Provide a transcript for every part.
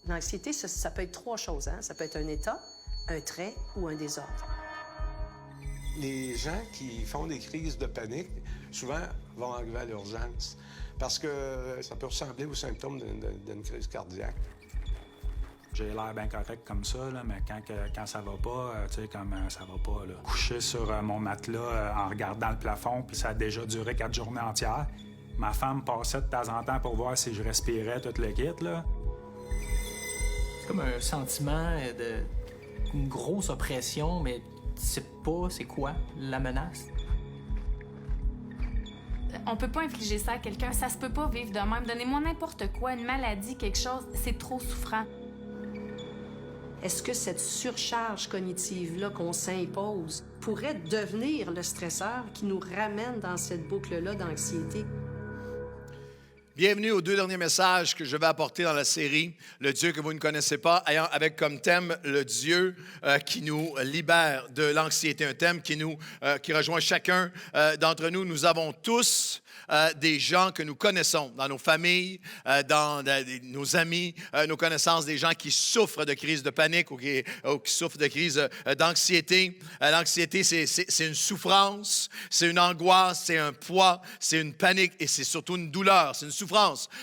L'anxiété, ça peut être trois choses. Hein? Ça peut être un état, un trait ou un désordre. Les gens qui font des crises de panique, souvent, vont arriver à l'urgence parce que ça peut ressembler aux symptômes d'une crise cardiaque. J'ai l'air bien correct comme ça, là, mais quand ça va pas, tu sais, comme ça va pas, là. Couché sur mon matelas en regardant le plafond, puis ça a déjà duré 4 journées entières. Ma femme passait de temps en temps pour voir si je respirais tout le kit, là. C'est comme un sentiment une grosse oppression, mais tu sais pas c'est quoi la menace. On peut pas infliger ça à quelqu'un, ça se peut pas vivre de même. Donnez-moi n'importe quoi, une maladie, quelque chose, c'est trop souffrant. Est-ce que cette surcharge cognitive-là qu'on s'impose pourrait devenir le stresseur qui nous ramène dans cette boucle-là d'anxiété? Bienvenue aux 2 derniers messages que je vais apporter dans la série « Le Dieu que vous ne connaissez pas », ayant avec comme thème le Dieu qui nous libère de l'anxiété, un thème qui rejoint chacun d'entre nous. Nous avons tous des gens que nous connaissons dans nos familles, dans nos amis, nos connaissances, des gens qui souffrent de crises de panique ou qui souffrent de crises d'anxiété. L'anxiété, c'est une souffrance, c'est une angoisse, c'est un poids, c'est une panique et c'est surtout une douleur. C'est une souffrance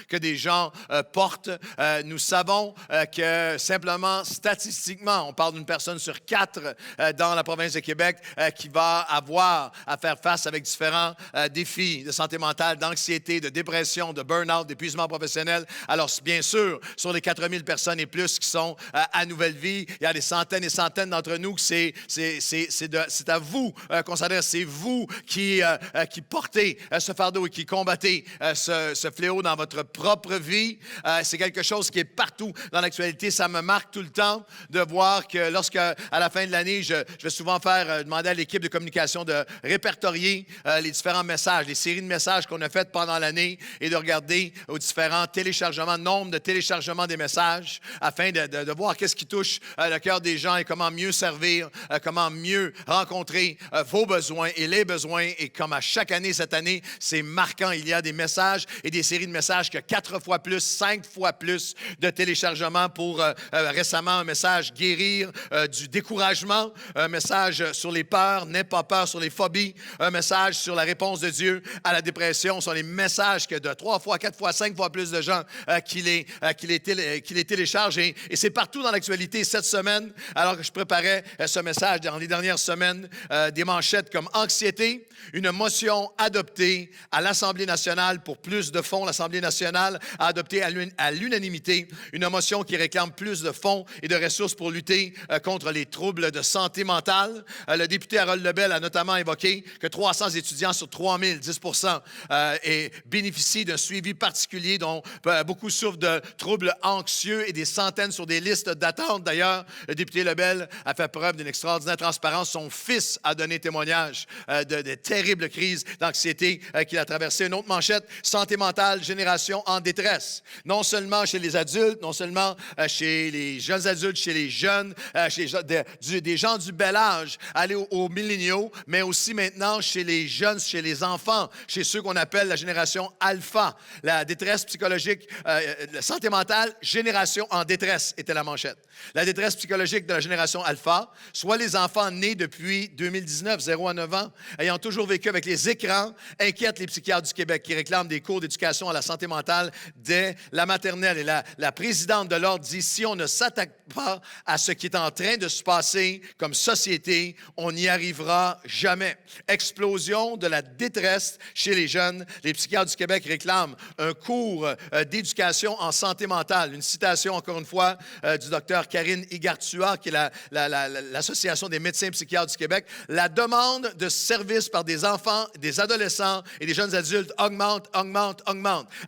que des gens portent. Nous savons que simplement, statistiquement, on parle d'une personne sur 4 dans la province de Québec qui va avoir à faire face avec différents défis de santé mentale, d'anxiété, de dépression, de burn-out, d'épuisement professionnel. Alors, bien sûr, sur les 4000 personnes et plus qui sont à Nouvelle Vie, il y a des centaines et centaines d'entre nous que c'est à vous qu'on s'adresse. C'est vous qui portez ce fardeau et qui combattez ce fléau dans votre propre vie. C'est quelque chose qui est partout dans l'actualité. Ça me marque tout le temps de voir que lorsque, à la fin de l'année, je vais souvent demander à l'équipe de communication de répertorier les différents messages, les séries de messages qu'on a faites pendant l'année et de regarder aux différents téléchargements, nombre de téléchargements des messages afin de voir qu'est-ce qui touche le cœur des gens et comment mieux servir, comment mieux rencontrer vos besoins et les besoins. Et comme à chaque année, cette année, c'est marquant. Il y a des messages et des séries de messages que 4 fois plus, 5 fois plus de téléchargements pour récemment un message guérir du découragement, un message sur les peurs, n'aie pas peur sur les phobies, un message sur la réponse de Dieu à la dépression. Ce sont les messages que de 3 fois, 4 fois, 5 fois plus de gens qui les téléchargent. Et c'est partout dans l'actualité cette semaine, alors que je préparais ce message dans les dernières semaines, des manchettes comme anxiété, une motion adoptée à l'Assemblée nationale pour plus de fonds. L'Assemblée nationale a adopté à l'unanimité une motion qui réclame plus de fonds et de ressources pour lutter contre les troubles de santé mentale. Le député Harold Lebel a notamment évoqué que 300 étudiants sur 3000, 10%, et bénéficient d'un suivi particulier dont beaucoup souffrent de troubles anxieux et des centaines sur des listes d'attente. D'ailleurs, le député Lebel a fait preuve d'une extraordinaire transparence. Son fils a donné témoignage de terribles crises d'anxiété qu'il a traversées. Une autre manchette, santé mentale, génération en détresse. Non seulement chez les adultes, non seulement chez les jeunes adultes, chez les jeunes, chez des gens du bel âge, aller aux milléniaux, mais aussi maintenant chez les jeunes, chez les enfants, chez ceux qu'on appelle la génération alpha. La détresse psychologique, la santé mentale, génération en détresse était la manchette. La détresse psychologique de la génération alpha, soit les enfants nés depuis 2019, 0 à 9 ans, ayant toujours vécu avec les écrans, inquiètent les psychiatres du Québec qui réclament des cours d'éducation à la santé mentale dès la maternelle. Et la présidente de l'Ordre dit, si on ne s'attaque pas à ce qui est en train de se passer comme société, on n'y arrivera jamais. Explosion de la détresse chez les jeunes. Les psychiatres du Québec réclament un cours d'éducation en santé mentale. Une citation, encore une fois, du docteur Karine Igartua, qui est l'Association des médecins psychiatres du Québec. La demande de services par des enfants, des adolescents et des jeunes adultes augmente.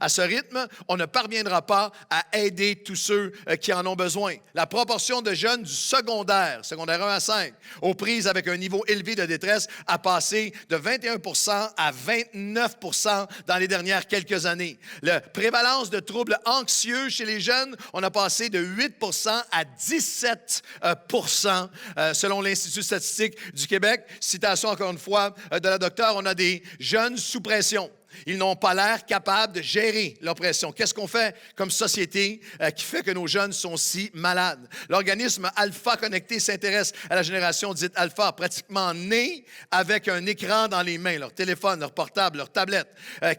À ce rythme, on ne parviendra pas à aider tous ceux qui en ont besoin. La proportion de jeunes du secondaire 1 à 5, aux prises avec un niveau élevé de détresse, a passé de 21% à 29% dans les dernières quelques années. La prévalence de troubles anxieux chez les jeunes, on a passé de 8% à 17% selon l'Institut statistique du Québec. Citation encore une fois de la docteure, on a des jeunes sous pression. Ils n'ont pas l'air capables de gérer l'oppression. Qu'est-ce qu'on fait comme société qui fait que nos jeunes sont si malades? L'organisme Alpha Connecté s'intéresse à la génération dite Alpha, pratiquement née avec un écran dans les mains, leur téléphone, leur portable, leur tablette,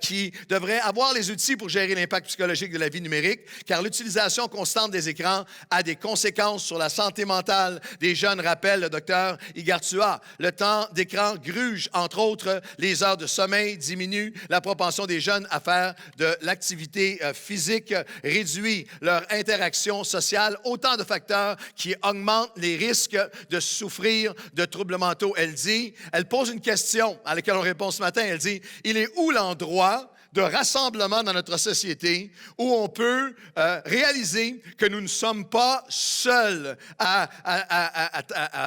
qui devraient avoir les outils pour gérer l'impact psychologique de la vie numérique, car l'utilisation constante des écrans a des conséquences sur la santé mentale des jeunes, rappelle le docteur Igartua. Le temps d'écran gruge, entre autres, les heures de sommeil, diminue la propension des jeunes à faire de l'activité physique, réduit leur interaction sociale, autant de facteurs qui augmentent les risques de souffrir de troubles mentaux. Elle pose une question à laquelle on répond ce matin. Elle dit, il est où l'endroit de rassemblement dans notre société où on peut réaliser que nous ne sommes pas seuls à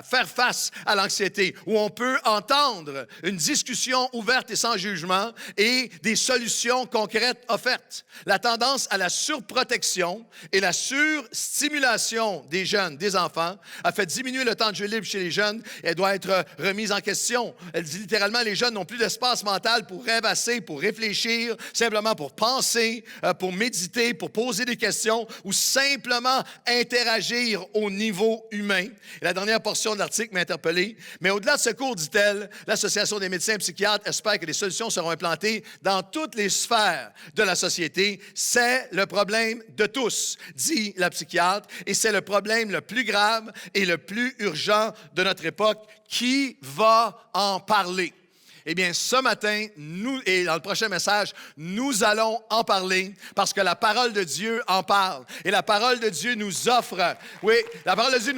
faire face à l'anxiété, où on peut entendre une discussion ouverte et sans jugement et des solutions concrètes offertes. La tendance à la surprotection et la surstimulation des jeunes, des enfants, a fait diminuer le temps de jeu libre chez les jeunes. Elle doit être remise en question. Elle dit littéralement, les jeunes n'ont plus d'espace mental pour rêvasser, pour réfléchir, simplement pour penser, pour méditer, pour poser des questions ou simplement interagir au niveau humain. Et la dernière portion de l'article m'a interpellé. Mais au-delà de ce cours, dit-elle, l'Association des médecins et psychiatres espère que les solutions seront implantées dans toutes les sphères de la société. C'est le problème de tous, dit la psychiatre, et c'est le problème le plus grave et le plus urgent de notre époque. Qui va en parler? Eh bien, ce matin, nous, et dans le prochain message, nous allons en parler parce que la parole de Dieu en parle. Et la parole de Dieu nous offre, la parole de Dieu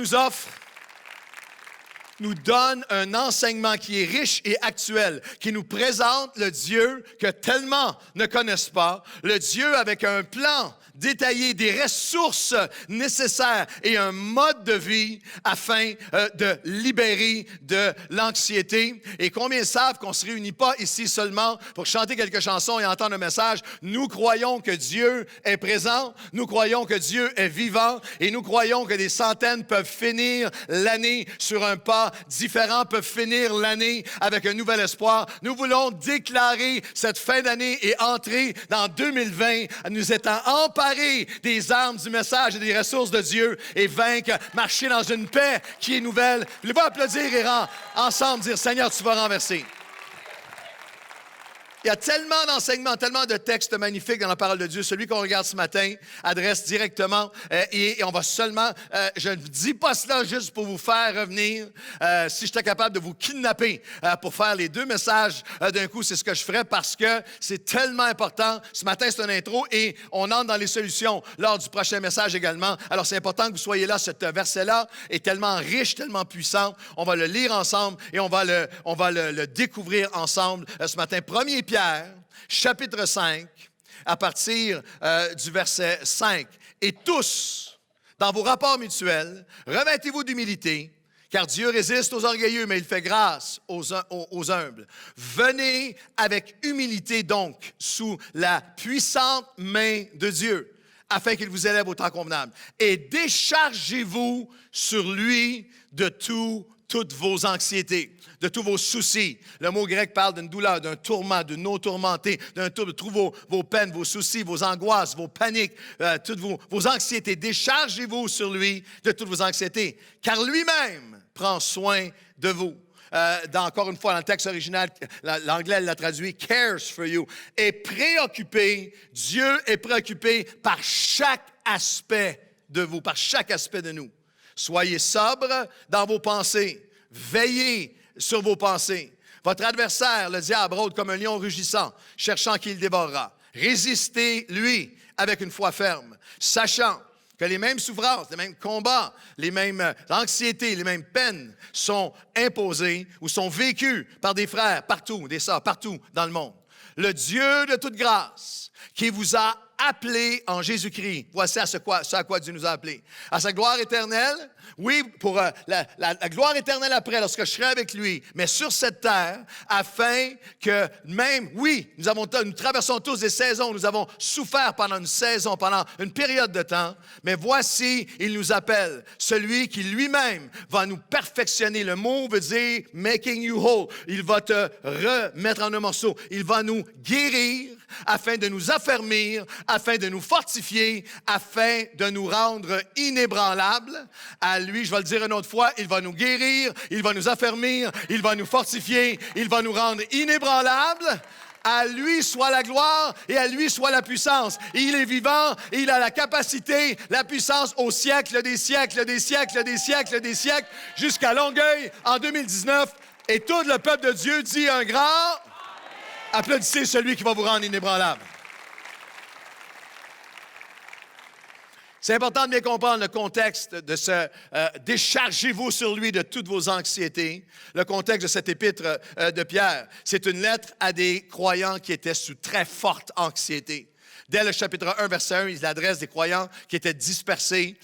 nous donne un enseignement qui est riche et actuel, qui nous présente le Dieu que tellement ne connaissent pas, le Dieu avec un plan détaillé, des ressources nécessaires et un mode de vie afin de libérer de l'anxiété. Et combien savent qu'on ne se réunit pas ici seulement pour chanter quelques chansons et entendre un message? Nous croyons que Dieu est présent, nous croyons que Dieu est vivant et nous croyons que des centaines peuvent finir l'année sur un pas différent, peuvent finir l'année avec un nouvel espoir. Nous voulons déclarer cette fin d'année et entrer dans 2020 en nous étant emparés des armes du message et des ressources de Dieu et vaincre, marcher dans une paix qui est nouvelle. Voulez-vous applaudir et ensemble dire, Seigneur, tu vas renverser. Il y a tellement d'enseignements, tellement de textes magnifiques dans la parole de Dieu. Celui qu'on regarde ce matin adresse directement et on va seulement... je ne dis pas cela juste pour vous faire revenir. Si j'étais capable de vous kidnapper pour faire les deux messages d'un coup, c'est ce que je ferais parce que c'est tellement important. Ce matin, c'est une intro et on entre dans les solutions lors du prochain message également. Alors, c'est important que vous soyez là. Ce verset-là est tellement riche, tellement puissant. On va le lire ensemble et on va le découvrir ensemble ce matin. 1 Pierre, chapitre 5, à partir du verset 5. « Et tous, dans vos rapports mutuels, revêtez-vous d'humilité, car Dieu résiste aux orgueilleux, mais il fait grâce aux humbles. Venez avec humilité donc sous la puissante main de Dieu, afin qu'il vous élève au temps convenable. Et déchargez-vous sur lui de toutes vos anxiétés, de tous vos soucis. » Le mot grec parle d'une douleur, d'un tourment, d'une eau tourmentée, de tous vos peines, vos soucis, vos angoisses, vos paniques, toutes vos anxiétés. Déchargez-vous sur lui de toutes vos anxiétés, car lui-même prend soin de vous. Encore une fois, dans le texte original, l'anglais l'a traduit « cares for you ». Est préoccupé, Dieu est préoccupé par chaque aspect de vous, par chaque aspect de nous. Soyez sobres dans vos pensées. Veillez sur vos pensées. Votre adversaire, le diable, rôde comme un lion rugissant, cherchant qui le dévorera. Résistez-lui avec une foi ferme, sachant que les mêmes souffrances, les mêmes combats, les mêmes anxiétés, les mêmes peines sont imposées ou sont vécues par des frères partout, des sœurs partout dans le monde. Le Dieu de toute grâce, qui vous a appelés en Jésus-Christ. Voici à ce à quoi Dieu nous a appelés. À sa gloire éternelle, oui, pour la gloire éternelle après, lorsque je serai avec lui, mais sur cette terre, afin que même, oui, nous traversons tous des saisons, nous avons souffert pendant une saison, pendant une période de temps, mais voici, il nous appelle, celui qui lui-même va nous perfectionner. Le mot veut dire « making you whole ». Il va te remettre en un morceau. Il va nous guérir afin de nous affermir, afin de nous fortifier, afin de nous rendre inébranlables. À lui, je vais le dire une autre fois, il va nous guérir, il va nous affermir, il va nous fortifier, il va nous rendre inébranlables. À lui soit la gloire et à lui soit la puissance. Il est vivant, il a la capacité, la puissance au siècle des siècles, des siècles, des siècles, des siècles, jusqu'à Longueuil en 2019. Et tout le peuple de Dieu dit un grand... Applaudissez celui qui va vous rendre inébranlable. C'est important de bien comprendre le contexte de ce « déchargez-vous sur lui de toutes vos anxiétés ». Le contexte de cette épître de Pierre, c'est une lettre à des croyants qui étaient sous très forte anxiété. Dès le chapitre 1, verset 1, il adresse des croyants qui étaient dispersés,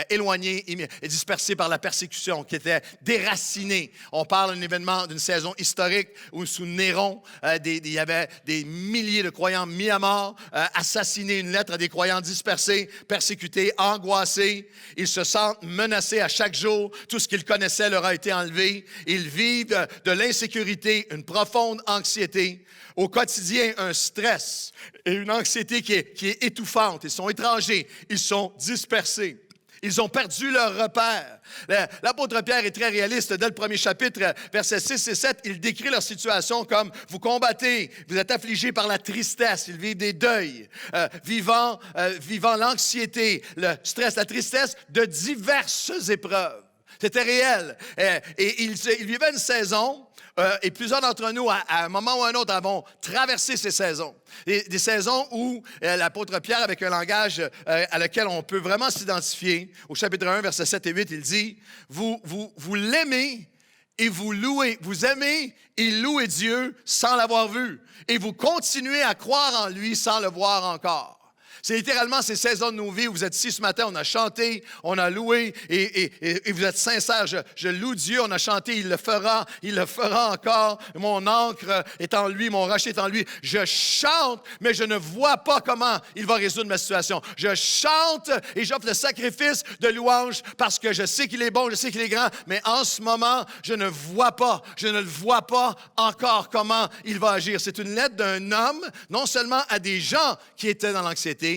éloignés, et dispersés par la persécution, qui étaient déracinés. On parle d'un événement, d'une saison historique où sous Néron, il y avait des milliers de croyants mis à mort, assassinés. Une lettre à des croyants dispersés, persécutés, angoissés. Ils se sentent menacés à chaque jour. Tout ce qu'ils connaissaient leur a été enlevé. Ils vivent de l'insécurité, une profonde anxiété. Au quotidien, un stress et une anxiété qui est étouffante. Ils sont étrangers, ils sont dispersés. Ils ont perdu leur repère. L'apôtre Pierre est très réaliste. Dès le premier chapitre, versets 6 et 7, il décrit leur situation comme « Vous combattez, vous êtes affligés par la tristesse. » Ils vivent des deuils, vivant l'anxiété, le stress, la tristesse de diverses épreuves. C'était réel. Et ils vivaient une saison... et plusieurs d'entre nous, à un moment ou à un autre, avons traversé ces saisons. Des saisons où l'apôtre Pierre, avec un langage à lequel on peut vraiment s'identifier, au chapitre 1, versets 7 et 8, il dit « Vous l'aimez et vous louez. Vous aimez et louez Dieu sans l'avoir vu. Et vous continuez à croire en lui sans le voir encore. » C'est littéralement ces saisons de nos vies où vous êtes ici ce matin, on a chanté, on a loué et vous êtes sincères. Je loue Dieu, on a chanté, il le fera encore. Mon ancre est en lui, mon rocher est en lui. Je chante, mais je ne vois pas comment il va résoudre ma situation. Je chante et j'offre le sacrifice de louange parce que je sais qu'il est bon, je sais qu'il est grand, mais en ce moment, je ne le vois pas encore comment il va agir. C'est une lettre d'un homme, non seulement à des gens qui étaient dans l'anxiété,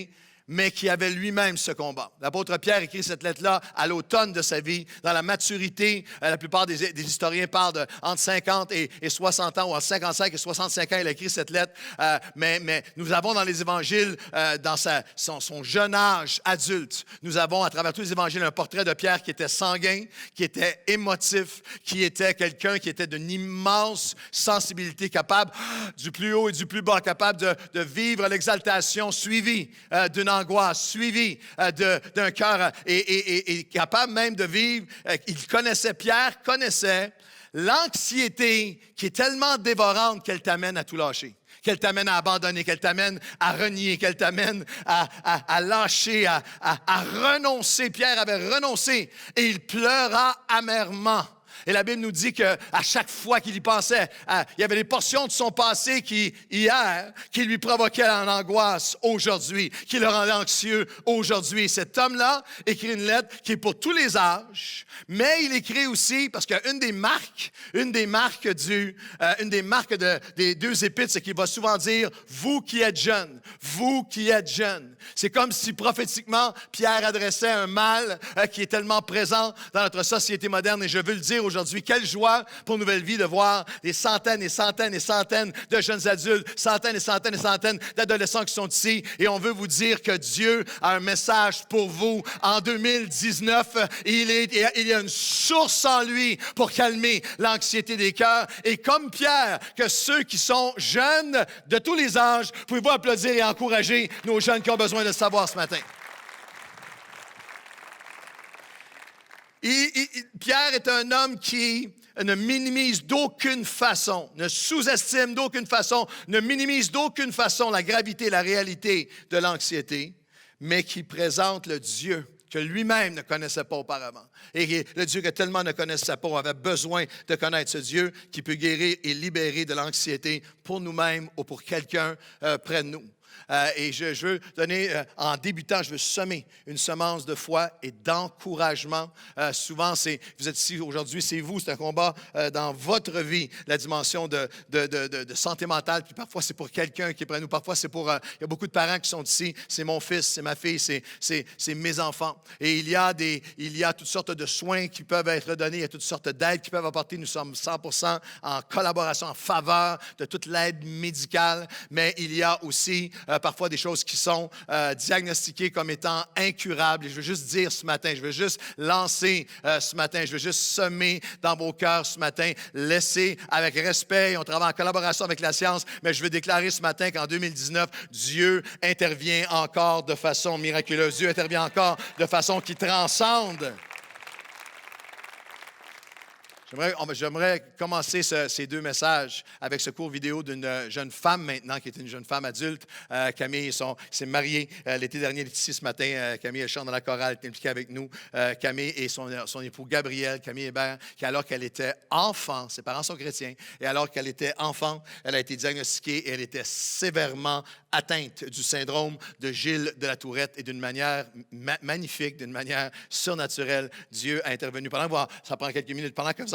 mais qui avait lui-même ce combat. L'apôtre Pierre écrit cette lettre-là à l'automne de sa vie, dans la maturité. La plupart des historiens parlent entre 50 et 60 ans, ou entre 55 et 65 ans, il a écrit cette lettre. Mais nous avons dans les évangiles, dans son jeune âge adulte, nous avons à travers tous les évangiles un portrait de Pierre qui était sanguin, qui était émotif, qui était quelqu'un qui était d'une immense sensibilité, capable du plus haut et du plus bas, capable de vivre l'exaltation suivie d'une angoisse, suivie d'un cœur et capable même de vivre. Pierre connaissait l'anxiété qui est tellement dévorante qu'elle t'amène à tout lâcher, qu'elle t'amène à abandonner, qu'elle t'amène à renier, qu'elle t'amène à lâcher, à renoncer. Pierre avait renoncé et il pleura amèrement. Et la Bible nous dit qu'à chaque fois qu'il y pensait, il y avait des portions de son passé qui lui provoquaient l'angoisse aujourd'hui, qui le rendaient anxieux aujourd'hui. Cet homme-là écrit une lettre qui est pour tous les âges, mais il écrit aussi, parce qu'une des marques des deux épîtres, c'est qu'il va souvent dire « vous qui êtes jeunes ». C'est comme si prophétiquement, Pierre adressait un mal qui est tellement présent dans notre société moderne. Et je veux le dire aujourd'hui, quelle joie pour Nouvelle Vie de voir des centaines et centaines et centaines de jeunes adultes, centaines et centaines et centaines d'adolescents qui sont ici. Et on veut vous dire que Dieu a un message pour vous. En 2019, il y a une source en lui pour calmer l'anxiété des cœurs. Et comme Pierre, que ceux qui sont jeunes de tous les âges, pouvez-vous applaudir et encourager nos jeunes qui ont besoin de le savoir ce matin. Pierre est un homme qui ne minimise d'aucune façon, ne sous-estime d'aucune façon, ne minimise d'aucune façon la gravité, la réalité de l'anxiété, mais qui présente le Dieu que lui-même ne connaissait pas auparavant. Et le Dieu que tellement ne connaissait pas, on avait besoin de connaître ce Dieu qui peut guérir et libérer de l'anxiété pour nous-mêmes ou pour quelqu'un près de nous. Et je veux donner, en débutant, je veux semer une semence de foi et d'encouragement. Souvent, vous êtes ici aujourd'hui, c'est vous, c'est un combat dans votre vie, la dimension de santé mentale. Puis parfois, c'est pour quelqu'un qui est près de nous. Parfois, c'est pour... il y a beaucoup de parents qui sont ici. C'est mon fils, c'est ma fille, c'est mes enfants. Et il y a toutes sortes de soins qui peuvent être donnés. Il y a toutes sortes d'aides qui peuvent apporter. Nous sommes 100% en collaboration, en faveur de toute l'aide médicale. Mais il y a aussi... parfois des choses qui sont diagnostiquées comme étant incurables. Et je veux juste dire ce matin, je veux juste lancer ce matin, je veux juste semer dans vos cœurs ce matin, laisser avec respect, on travaille en collaboration avec la science, mais je veux déclarer ce matin qu'en 2019, Dieu intervient encore de façon miraculeuse. Dieu intervient encore de façon qui transcende. J'aimerais commencer ces deux messages avec ce court vidéo d'une jeune femme maintenant, qui est une jeune femme adulte. Camille s'est mariée l'été dernier, elle est ici ce matin. Camille, elle chante dans la chorale, elle est impliquée avec nous. Camille et son époux Gabriel, Camille Hébert, qui alors qu'elle était enfant, ses parents sont chrétiens, et alors qu'elle était enfant, elle a été diagnostiquée et elle était sévèrement atteinte du syndrome de Gilles de la Tourette et d'une manière magnifique, d'une manière surnaturelle, Dieu a intervenu. Ça prend quelques minutes, pendant que vous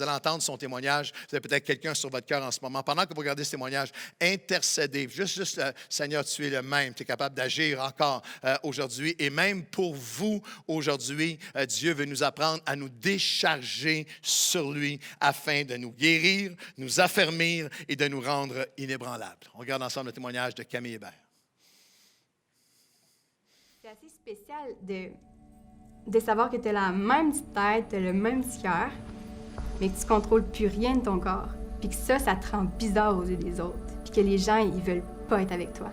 allez entendre son témoignage, vous avez peut-être quelqu'un sur votre cœur en ce moment. Pendant que vous regardez ce témoignage, intercédez. Juste Seigneur, tu es le même. Tu es capable d'agir encore aujourd'hui. Et même pour vous, aujourd'hui, Dieu veut nous apprendre à nous décharger sur lui afin de nous guérir, nous affermir et de nous rendre inébranlables. On regarde ensemble le témoignage de Camille Hébert. C'est assez spécial de savoir que tu as la même petite tête, tu as le même petit cœur, mais que tu ne contrôles plus rien de ton corps. Puis que ça te rend bizarre aux yeux des autres. Puis que les gens, ils veulent pas être avec toi.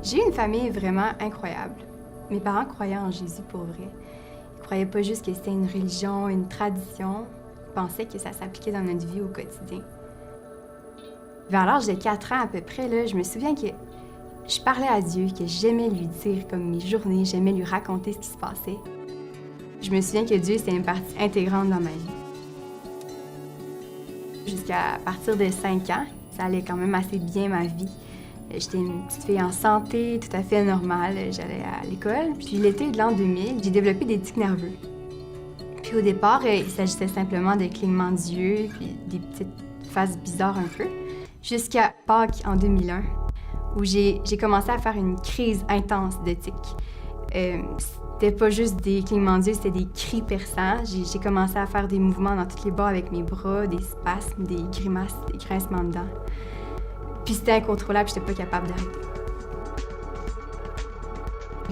J'ai eu une famille vraiment incroyable. Mes parents croyaient en Jésus pour vrai. Ils croyaient pas juste que c'était une religion, une tradition. Ils pensaient que ça s'appliquait dans notre vie au quotidien. Vers l'âge de 4 ans à peu près, là, je me souviens que je parlais à Dieu, que j'aimais lui dire comme mes journées, j'aimais lui raconter ce qui se passait. Je me souviens que Dieu, c'était une partie intégrante dans ma vie. Jusqu'à partir de 5 ans, ça allait quand même assez bien ma vie. J'étais une petite fille en santé, tout à fait normale. J'allais à l'école. Puis l'été de l'an 2000, j'ai développé des tics nerveux. Puis au départ, il s'agissait simplement de clignements d'yeux, puis des petites phases bizarres un peu. Jusqu'à Pâques en 2001, où j'ai commencé à faire une crise intense de tics. C'était pas juste des clignements d'yeux, c'était des cris perçants. J'ai commencé à faire des mouvements dans tous les bords avec mes bras, des spasmes, des grimaces, des grincements de dents. Puis c'était incontrôlable, j'étais pas capable d'arrêter.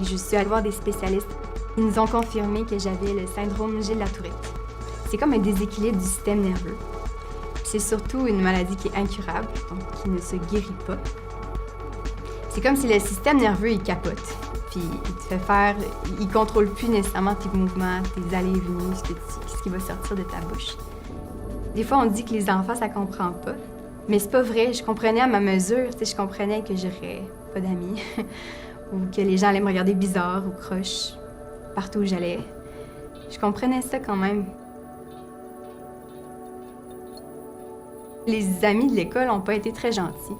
Et je suis allée voir des spécialistes. Ils nous ont confirmé que j'avais le syndrome Gilles de la Tourette. C'est comme un déséquilibre du système nerveux. C'est surtout une maladie qui est incurable, donc qui ne se guérit pas. C'est comme si le système nerveux, il capote. Puis il te fait faire... Il contrôle plus nécessairement tes mouvements, tes allées et venues, ce qui va sortir de ta bouche. Des fois, on dit que les enfants, ça comprend pas. Mais c'est pas vrai. Je comprenais à ma mesure. Je comprenais que j'aurais pas d'amis. Ou que les gens allaient me regarder bizarre ou croche partout où j'allais. Je comprenais ça quand même. Les amis de l'école n'ont pas été très gentils.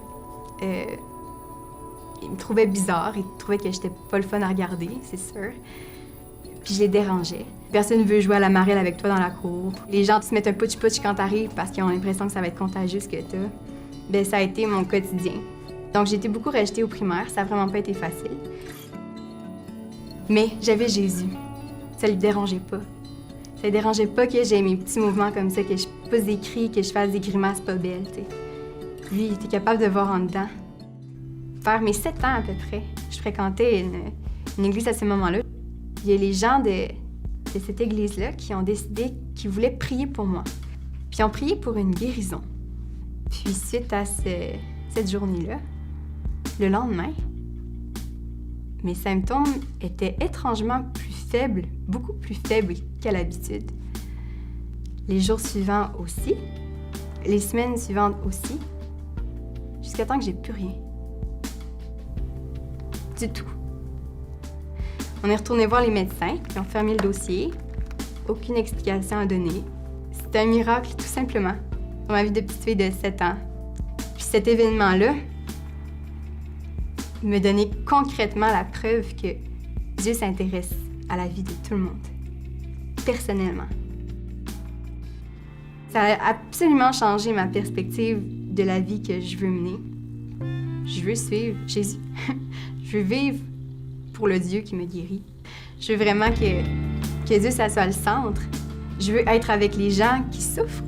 Ils me trouvaient bizarre, ils trouvaient que j'étais pas le fun à regarder, c'est sûr. Puis je les dérangeais. Personne ne veut jouer à la marelle avec toi dans la cour. Les gens se mettent un putsch-putsch quand t'arrives parce qu'ils ont l'impression que ça va être contagieux ce que t'as. Bien, ça a été mon quotidien. Donc j'ai été beaucoup rejetée au primaire, ça a vraiment pas été facile. Mais j'avais Jésus. Ça lui dérangeait pas. Ça lui dérangeait pas que j'ai mes petits mouvements comme ça, que je pousse des cris, que je fasse des grimaces pas belles, tu sais. Lui, il était capable de voir en dedans. Vers mes 7 ans à peu près, je fréquentais une église à ce moment-là. Il y a les gens de cette église-là qui ont décidé qu'ils voulaient prier pour moi. Puis ils ont prié pour une guérison. Puis suite à cette journée-là, le lendemain, mes symptômes étaient étrangement plus faible, beaucoup plus faible qu'à l'habitude. Les jours suivants aussi, les semaines suivantes aussi, jusqu'à temps que j'ai plus rien. Du tout. On est retourné voir les médecins, qui ont fermé le dossier. Aucune explication à donner. C'était un miracle, tout simplement, dans ma vie de petite fille de 7 ans. Puis cet événement-là me donnait concrètement la preuve que Dieu s'intéresse à la vie de tout le monde, personnellement. Ça a absolument changé ma perspective de la vie que je veux mener. Je veux suivre Jésus. Je veux vivre pour le Dieu qui me guérit. Je veux vraiment que Dieu, ça soit le centre. Je veux être avec les gens qui souffrent.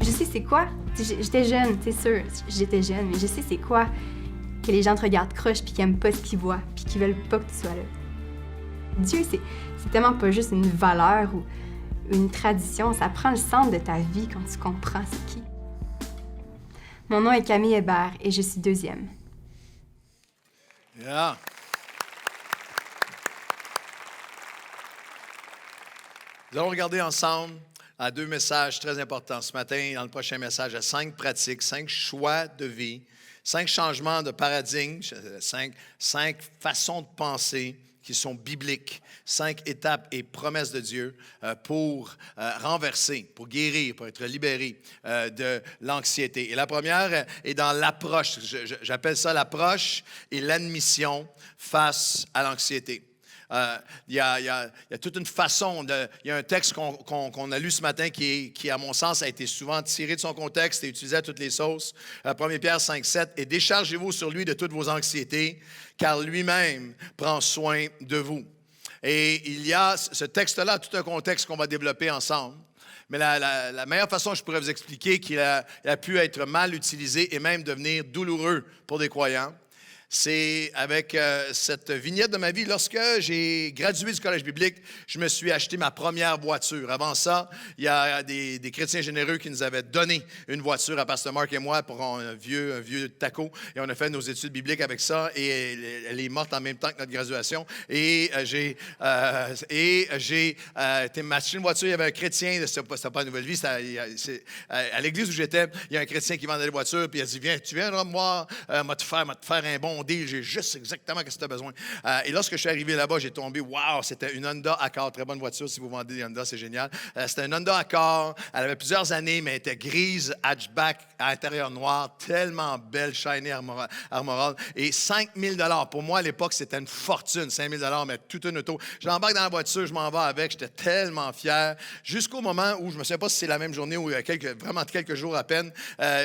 Je sais c'est quoi. J'étais jeune, c'est sûr, j'étais jeune, mais je sais c'est quoi que les gens te regardent croche puis qu'ils n'aiment pas ce qu'ils voient puis qu'ils veulent pas que tu sois là. Dieu, c'est tellement pas juste une valeur ou une tradition, ça prend le centre de ta vie quand tu comprends c'est qui. Mon nom est Camille Hébert et je suis 2e. Yeah. Nous allons regarder ensemble à 2 messages très importants ce matin. Dans le prochain message, à 5 pratiques, 5 choix de vie, 5 changements de paradigme, 5 façons de penser qui sont bibliques, 5 étapes et promesses de Dieu pour renverser, pour guérir, pour être libéré de l'anxiété. Et la première est dans l'approche. J'appelle ça l'approche et l'admission face à l'anxiété. Il y a toute une façon, il y a un texte qu'on a lu ce matin qui, à mon sens, a été souvent tiré de son contexte et utilisé à toutes les sauces. 1 Pierre 5,7 « Et déchargez-vous sur lui de toutes vos anxiétés, car lui-même prend soin de vous. » Et il y a ce texte-là, tout un contexte qu'on va développer ensemble. Mais la meilleure façon que je pourrais vous expliquer qu'il a pu être mal utilisé et même devenir douloureux pour des croyants, c'est avec cette vignette de ma vie. Lorsque j'ai gradué du collège biblique, je me suis acheté ma première voiture. Avant ça, il y a des chrétiens généreux qui nous avaient donné une voiture à Pasteur Mark et moi pour un vieux taco. Et on a fait nos études bibliques avec ça. Et elle est morte en même temps que notre graduation. Et j'ai été m'acheter une voiture. Il y avait un chrétien, c'était pas une nouvelle vie, à l'église où j'étais, il y a un chrétien qui vendait des voitures. Puis il a dit, viens, tu viendras me voir, m'a te faire un bon deal, j'ai juste exactement ce que tu as besoin. Et lorsque je suis arrivé là-bas, j'ai tombé, wow, c'était une Honda Accord, très bonne voiture, si vous vendez des Honda, c'est génial. C'était une Honda Accord, elle avait plusieurs années, mais elle était grise, hatchback, à l'intérieur noir, tellement belle, shiny, armorale, et 5 000 $. Pour moi, à l'époque, c'était une fortune, 5 000 $, mais toute une auto. Je l'embarque dans la voiture, je m'en vais avec, j'étais tellement fier, jusqu'au moment où, je ne me souviens pas si c'est la même journée ou vraiment quelques jours à peine,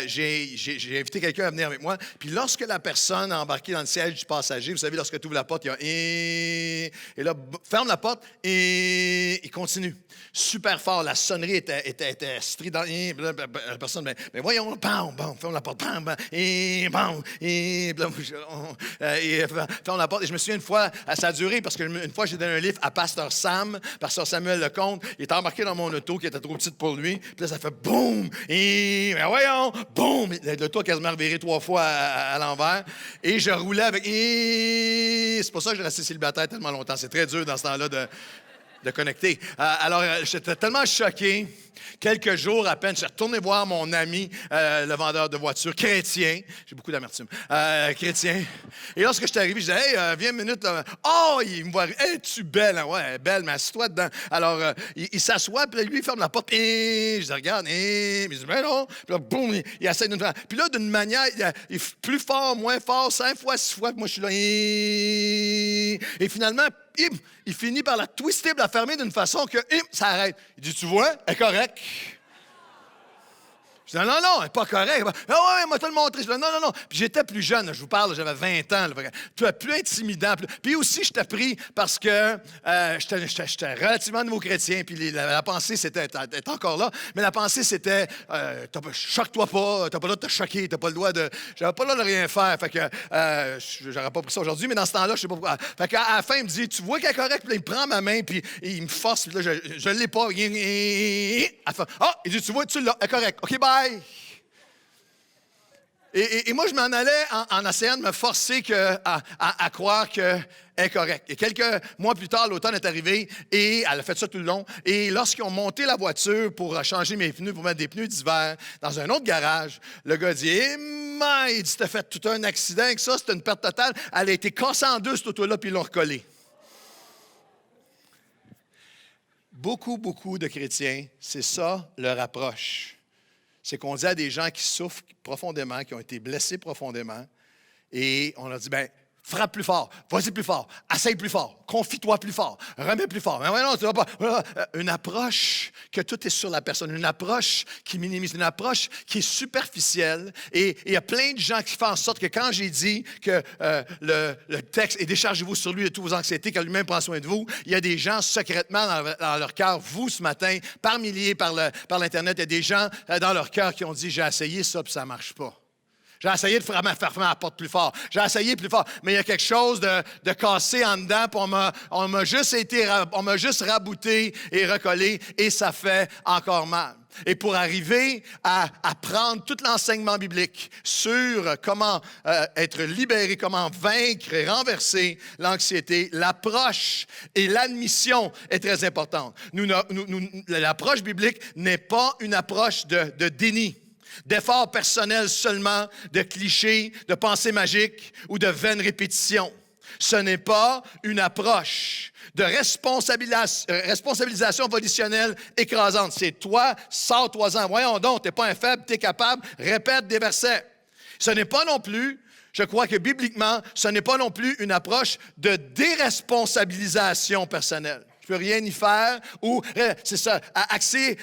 j'ai invité quelqu'un à venir avec moi, puis lorsque la personne a embarqué dans le siège du passager, vous savez, lorsque tu ouvres la porte, il y a et là, ferme la porte et il continue. Super fort, la sonnerie était stridente. La personne, mais voyons, bam, ferme la porte, bam, bam, ferme la porte. Et je me souviens une fois, ça a duré parce qu'une fois, j'ai donné un livre à Pasteur Sam, Pasteur Samuel Lecomte. Il était embarqué dans mon auto qui était trop petite pour lui. Puis là, ça fait boum, mais voyons, boum. L'auto a quasiment reviré 3 fois à l'envers. Et je roulais avec... C'est pour ça que j'ai resté célibataire tellement longtemps. C'est très dur dans ce temps-là de connecter. Alors, j'étais tellement choqué. Quelques jours à peine, je suis retourné voir mon ami, le vendeur de voitures, chrétien. J'ai beaucoup d'amertume. Chrétien. Et lorsque je suis arrivé, je disais, hey, viens une minute. Là. Oh, il me voit. Hey, tu belle. Hein? Ouais, belle, mais assis-toi dedans. Alors, il s'assoit, puis là, lui, il ferme la porte. Et je dis, regarde. Et il dit, ben non. Puis là, boum, il essaie d'une fois. Puis là, d'une manière, il plus fort, moins fort, 5 fois, 6 fois. Puis moi, je suis là. Et finalement, il finit par la twister, la fermer d'une façon que ça arrête. Il dit, tu vois, elle est correcte. Je dis, non, elle n'est pas correcte. Ah ouais, moi, te le montrer. Je dis, non. Puis j'étais plus jeune, je vous parle, j'avais 20 ans. Plus intimidant. Puis aussi, j'étais pris parce que j'étais relativement nouveau chrétien. Puis la pensée, c'était encore là. Mais la pensée, c'était, choque-toi pas, t'as pas le droit de te choquer, t'as pas le droit de. J'avais pas le droit de rien faire. Fait que, j'aurais pas pris ça aujourd'hui, mais dans ce temps-là, je sais pas pourquoi. Fait qu'à la fin, il me dit, tu vois qu'elle est correcte. Puis là, il me prend ma main, puis il me force. Puis là, je l'ai pas. Il dit, tu vois, tu l'as, elle est correcte. OK, bye. Et moi, je m'en allais en essayant de me forcer à croire qu'elle est correcte. Et quelques mois plus tard, l'automne est arrivé et elle a fait ça tout le long. Et lorsqu'ils ont monté la voiture pour changer mes pneus, pour mettre des pneus d'hiver dans un autre garage, le gars dit il dit, t'as fait tout un accident avec ça, c'était une perte totale. Elle a été cassée en deux, cette auto-là, puis ils l'ont recollée. Beaucoup de chrétiens, c'est ça leur approche. C'est qu'on dit à des gens qui souffrent profondément, qui ont été blessés profondément, et on leur dit, frappe plus fort, vas-y plus fort, essaye plus fort, confie-toi plus fort, remets plus fort. Mais ouais, non, tu vas pas. Une approche que tout est sur la personne, une approche qui minimise, une approche qui est superficielle. Et il y a plein de gens qui font en sorte que quand j'ai dit que le texte est « Déchargez-vous sur lui de toutes vos anxiétés, car lui-même prend soin de vous », il y a des gens secrètement dans leur cœur, vous ce matin, par milliers par l'Internet, il y a des gens dans leur cœur qui ont dit « J'ai essayé ça, puis ça ne marche pas ». J'ai essayé de faire fermer la porte plus fort. J'ai essayé plus fort. Mais il y a quelque chose de cassé en dedans, puis on m'a juste rabouté et recollé, et ça fait encore mal. Et pour arriver à prendre tout l'enseignement biblique sur comment être libéré, comment vaincre et renverser l'anxiété, l'approche et l'admission est très importante. L'approche biblique n'est pas une approche de déni, d'efforts personnels seulement, de clichés, de pensées magiques ou de vaines répétitions. Ce n'est pas une approche de responsabilisation volitionnelle écrasante. C'est toi, sors-toi-en. Voyons donc, t'es pas un faible, t'es capable, répète des versets. Ce n'est pas non plus, je crois que bibliquement, ce n'est pas non plus une approche de déresponsabilisation personnelle. Je peux rien y faire, ou c'est ça, axé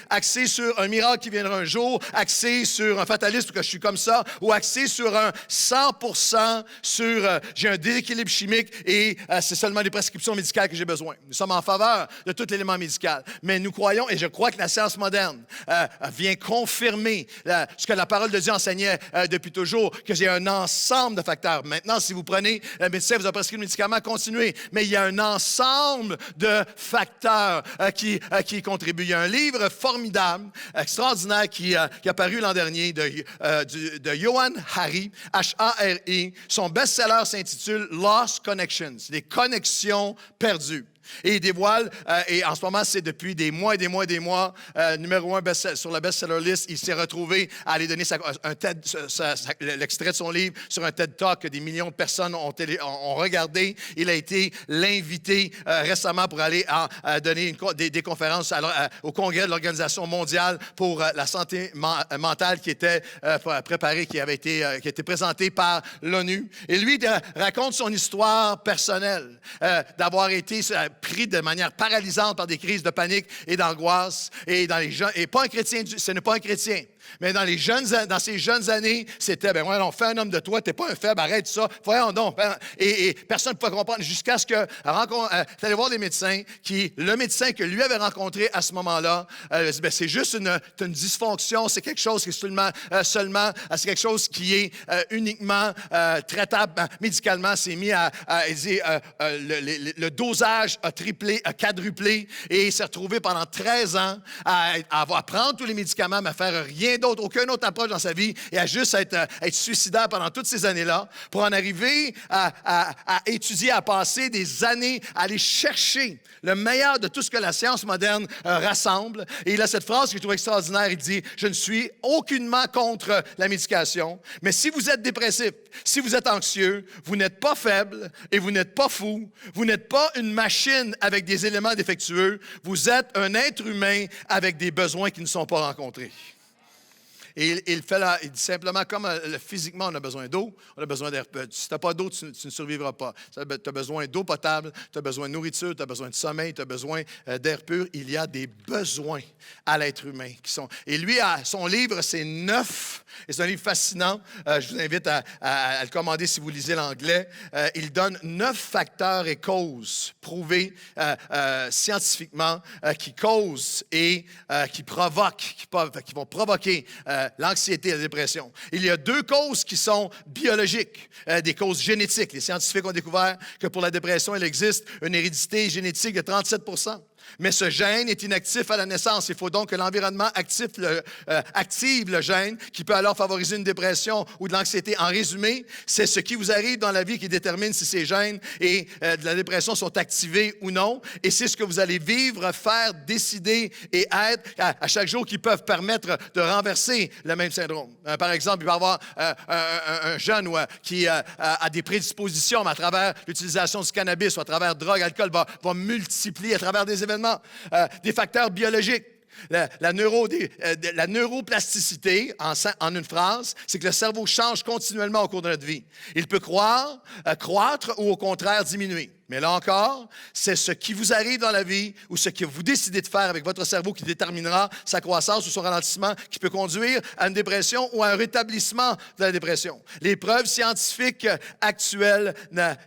sur un miracle qui viendra un jour, axé sur un fataliste que je suis comme ça, ou axé sur un 100% sur j'ai un déséquilibre chimique et c'est seulement des prescriptions médicales que j'ai besoin. Nous sommes en faveur de tout l'élément médical, mais nous croyons, et je crois que la science moderne vient confirmer ce que la parole de Dieu enseignait depuis toujours, que j'ai un ensemble de facteurs. Maintenant, si vous prenez, le médecin vous a prescrit le médicament, continuez, mais il y a un ensemble de facteurs qui y contribuent. Il y a un livre formidable, extraordinaire, qui a paru l'an dernier de Johann Hari, H-A-R-I. Son best-seller s'intitule « Lost Connections », les connexions perdues. Et il dévoile, et en ce moment, c'est depuis des mois, numéro 1 sur la best-seller list. Il s'est retrouvé à aller donner l'extrait de son livre sur un TED Talk que des millions de personnes ont regardé. Il a été l'invité récemment pour aller donner des conférences au congrès de l'Organisation mondiale pour la santé mentale qui était préparé, qui a été présenté par l'ONU. Et lui raconte son histoire personnelle, d'avoir été pris de manière paralysante par des crises de panique et d'angoisse. Et pas un chrétien, ce n'est pas un chrétien. Mais dans ces jeunes années, c'était, on fait un homme de toi, t'es pas un faible, arrête ça, voyons donc. Et personne ne pouvait comprendre jusqu'à ce que, allé voir des médecins, le médecin que lui avait rencontré à ce moment-là, dit, c'est juste une dysfonction, c'est quelque chose qui est seulement c'est quelque chose qui est uniquement traitable médicalement. C'est mis le dosage a triplé, a quadruplé, et il s'est retrouvé pendant 13 ans à prendre tous les médicaments, mais à faire rien d'autre, aucune autre approche dans sa vie, et à juste être suicidaire pendant toutes ces années-là, pour en arriver à étudier, à passer des années, à aller chercher le meilleur de tout ce que la science moderne rassemble. Et il a cette phrase que je trouve extraordinaire, il dit « Je ne suis aucunement contre la médication, mais si vous êtes dépressif, si vous êtes anxieux, vous n'êtes pas faible et vous n'êtes pas fou, vous n'êtes pas une machine avec des éléments défectueux, vous êtes un être humain avec des besoins qui ne sont pas rencontrés. » Et il dit simplement, comme physiquement, on a besoin d'eau, on a besoin d'air. Si tu n'as pas d'eau, tu ne survivras pas. Tu as besoin d'eau potable, tu as besoin de nourriture, tu as besoin de sommeil, tu as besoin d'air pur. Il y a des besoins à l'être humain qui sont. Et lui, son livre, c'est 9. Et c'est un livre fascinant. Je vous invite à le commander si vous lisez l'anglais. Il donne 9 facteurs et causes prouvés scientifiquement qui causent et qui provoquent, qui vont provoquer l'anxiété et la dépression. Il y a 2 causes qui sont biologiques, des causes génétiques. Les scientifiques ont découvert que pour la dépression, il existe une hérédité génétique de 37 %. Mais ce gène est inactif à la naissance. Il faut donc que l'environnement active le gène qui peut alors favoriser une dépression ou de l'anxiété. En résumé, c'est ce qui vous arrive dans la vie qui détermine si ces gènes et de la dépression sont activés ou non. Et c'est ce que vous allez vivre, faire, décider et être à chaque jour qui peuvent permettre de renverser le même syndrome. Par exemple, il va y avoir un jeune qui a des prédispositions, mais à travers l'utilisation du cannabis ou à travers drogue, alcool, va multiplier à travers des événements, des facteurs biologiques. La neuroplasticité, en une phrase, c'est que le cerveau change continuellement au cours de notre vie. Il peut croître ou au contraire diminuer. Mais là encore, c'est ce qui vous arrive dans la vie ou ce que vous décidez de faire avec votre cerveau qui déterminera sa croissance ou son ralentissement qui peut conduire à une dépression ou à un rétablissement de la dépression. Les preuves scientifiques actuelles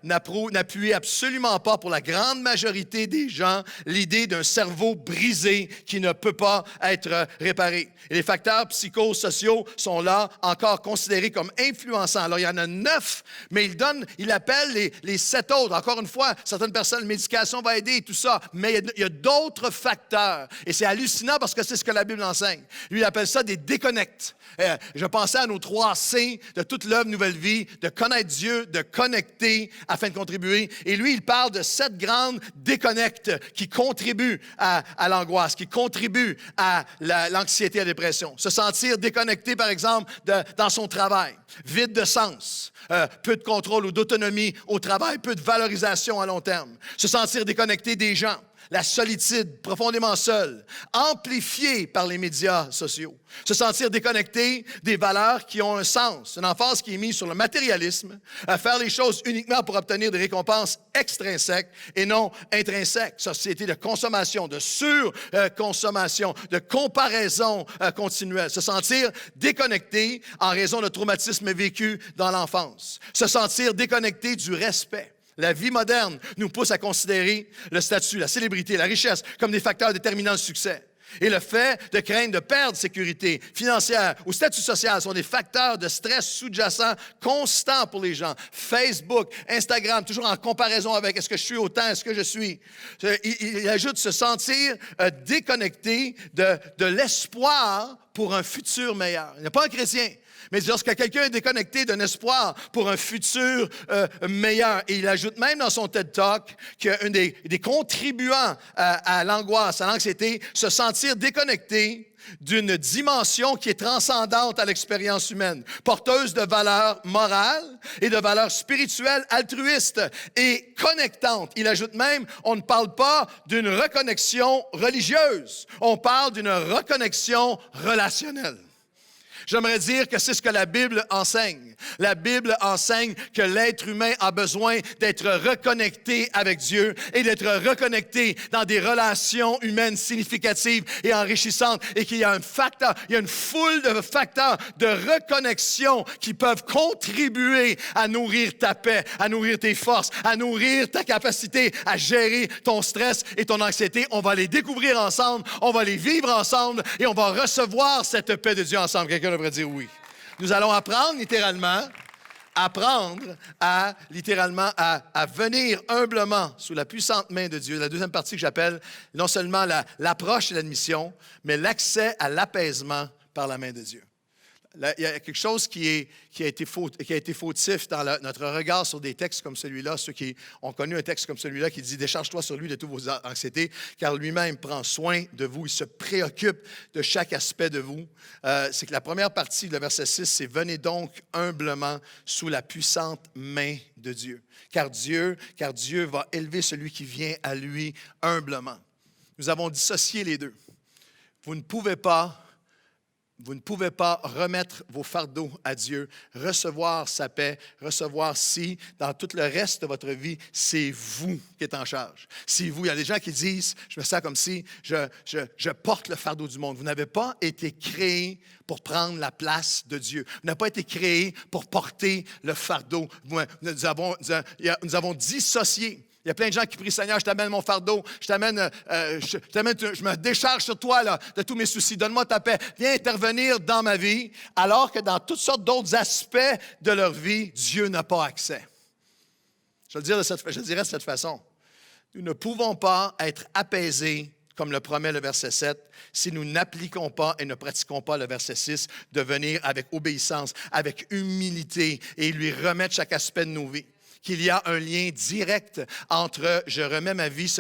n'appuient absolument pas pour la grande majorité des gens l'idée d'un cerveau brisé qui ne peut pas être réparé. Et les facteurs psychosociaux sont là encore considérés comme influençants. Alors, il y en a 9, mais il appelle les 7 autres. Encore une fois, certaines personnes, la médication va aider et tout ça, mais il y a d'autres facteurs. Et c'est hallucinant parce que c'est ce que la Bible enseigne. Lui, il appelle ça des déconnects. Je pensais à nos 3 C de toute l'œuvre Nouvelle Vie, de connaître Dieu, de connecter afin de contribuer. Et lui, il parle de 7 grandes déconnects qui contribuent à l'angoisse, qui contribuent à l'anxiété et à la dépression. Se sentir déconnecté, par exemple, dans son travail, vide de sens, peu de contrôle ou d'autonomie au travail, peu de valorisation à long terme. Se sentir déconnecté des gens, la solitude, profondément seul, amplifié par les médias sociaux. Se sentir déconnecté des valeurs qui ont un sens. Une emphase qui est mise sur le matérialisme, à faire les choses uniquement pour obtenir des récompenses extrinsèques et non intrinsèques. Société de consommation, de surconsommation, de comparaison continuelle. Se sentir déconnecté en raison de traumatismes vécus dans l'enfance. Se sentir déconnecté du respect. La vie moderne nous pousse à considérer le statut, la célébrité, la richesse comme des facteurs déterminants de succès. Et le fait de craindre de perdre sécurité financière ou statut social sont des facteurs de stress sous-jacents constants pour les gens. Facebook, Instagram, toujours en comparaison avec est-ce que je suis autant, est-ce que je suis. Il ajoute se sentir déconnecté de l'espoir pour un futur meilleur. Il n'est pas un chrétien. Mais lorsque quelqu'un est déconnecté d'un espoir pour un futur meilleur, et il ajoute même dans son TED Talk qu'un des contribuants à l'angoisse, à l'anxiété, se sentir déconnecté d'une dimension qui est transcendante à l'expérience humaine, porteuse de valeurs morales et de valeurs spirituelles altruistes et connectantes. Il ajoute même, on ne parle pas d'une reconnexion religieuse, on parle d'une reconnexion relationnelle. J'aimerais dire que c'est ce que la Bible enseigne. La Bible enseigne que l'être humain a besoin d'être reconnecté avec Dieu et d'être reconnecté dans des relations humaines significatives et enrichissantes et qu'il y a une foule de facteurs de reconnexion qui peuvent contribuer à nourrir ta paix, à nourrir tes forces, à nourrir ta capacité à gérer ton stress et ton anxiété. On va les découvrir ensemble, on va les vivre ensemble et on va recevoir cette paix de Dieu ensemble. Quelqu'un devrait dire oui. Nous allons apprendre à venir humblement sous la puissante main de Dieu. La deuxième partie que j'appelle non seulement l'approche et l'admission, mais l'accès à l'apaisement par la main de Dieu. Il y a quelque chose qui a été fautif dans notre regard sur des textes comme celui-là. Ceux qui ont connu un texte comme celui-là qui dit « Décharge-toi sur lui de toutes vos anxiétés, car lui-même prend soin de vous. Il se préoccupe de chaque aspect de vous. » C'est que la première partie de verset 6, c'est « Venez donc humblement sous la puissante main de Dieu. » Car Dieu va élever celui qui vient à lui humblement. Nous avons dissocié les deux. Vous ne pouvez pas remettre vos fardeaux à Dieu, recevoir sa paix, recevoir si, dans tout le reste de votre vie, c'est vous qui êtes en charge. C'est vous. Il y a des gens qui disent, je me sens comme si je porte le fardeau du monde. Vous n'avez pas été créé pour prendre la place de Dieu. Vous n'avez pas été créé pour porter le fardeau. Nous avons dissocié. Il y a plein de gens qui prient, Seigneur, je t'amène mon fardeau, je me décharge sur toi là, de tous mes soucis, donne-moi ta paix, viens intervenir dans ma vie, alors que dans toutes sortes d'autres aspects de leur vie, Dieu n'a pas accès. Je dirais de cette façon. Nous ne pouvons pas être apaisés, comme le promet le verset 7, si nous n'appliquons pas et ne pratiquons pas le verset 6, de venir avec obéissance, avec humilité et lui remettre chaque aspect de nos vies. Qu'il y a un lien direct entre je remets ma vie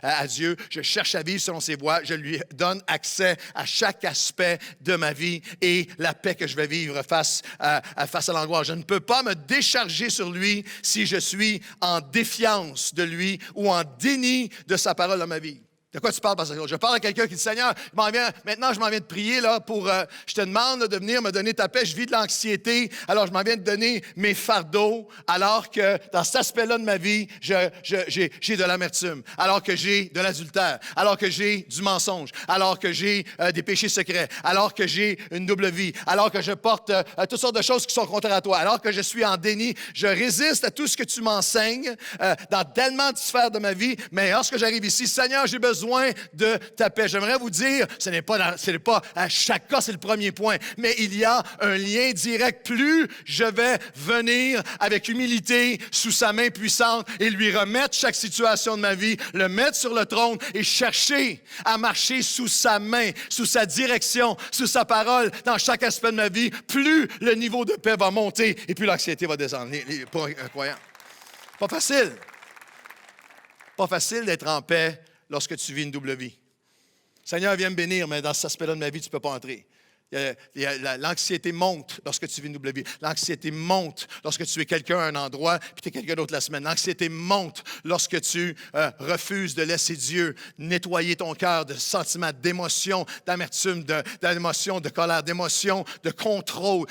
à Dieu, je cherche à vivre selon ses voies, je lui donne accès à chaque aspect de ma vie et la paix que je vais vivre face à l'angoisse. Je ne peux pas me décharger sur lui si je suis en défiance de lui ou en déni de sa parole dans ma vie. De quoi tu parles, Pasteur? Je parle à quelqu'un qui dit, Seigneur, maintenant je m'en viens de prier là, je te demande là, de venir me donner ta paix. Je vis de l'anxiété, alors je m'en viens de donner mes fardeaux, alors que dans cet aspect-là de ma vie, j'ai de l'amertume, alors que j'ai de l'adultère, alors que j'ai du mensonge, alors que j'ai des péchés secrets, alors que j'ai une double vie, alors que je porte toutes sortes de choses qui sont contraires à toi, alors que je suis en déni. Je résiste à tout ce que tu m'enseignes dans tellement de sphères de ma vie, mais lorsque j'arrive ici, Seigneur, j'ai besoin de ta paix. J'aimerais vous dire, ce n'est pas à chaque cas, c'est le premier point, mais il y a un lien direct. Plus je vais venir avec humilité sous sa main puissante et lui remettre chaque situation de ma vie, le mettre sur le trône et chercher à marcher sous sa main, sous sa direction, sous sa parole dans chaque aspect de ma vie, plus le niveau de paix va monter et plus l'anxiété va descendre. Pour un croyant. Pas facile. Pas facile d'être en paix lorsque tu vis une double vie. Seigneur, viens me bénir, mais dans cet aspect-là de ma vie, tu ne peux pas entrer. L'anxiété monte lorsque tu vis une double vie. L'anxiété monte lorsque tu es quelqu'un à un endroit puis tu es quelqu'un d'autre la semaine. L'anxiété monte lorsque tu refuses de laisser Dieu nettoyer ton cœur de sentiments d'émotion, d'amertume, d'émotion, de colère, d'émotion, de contrôle.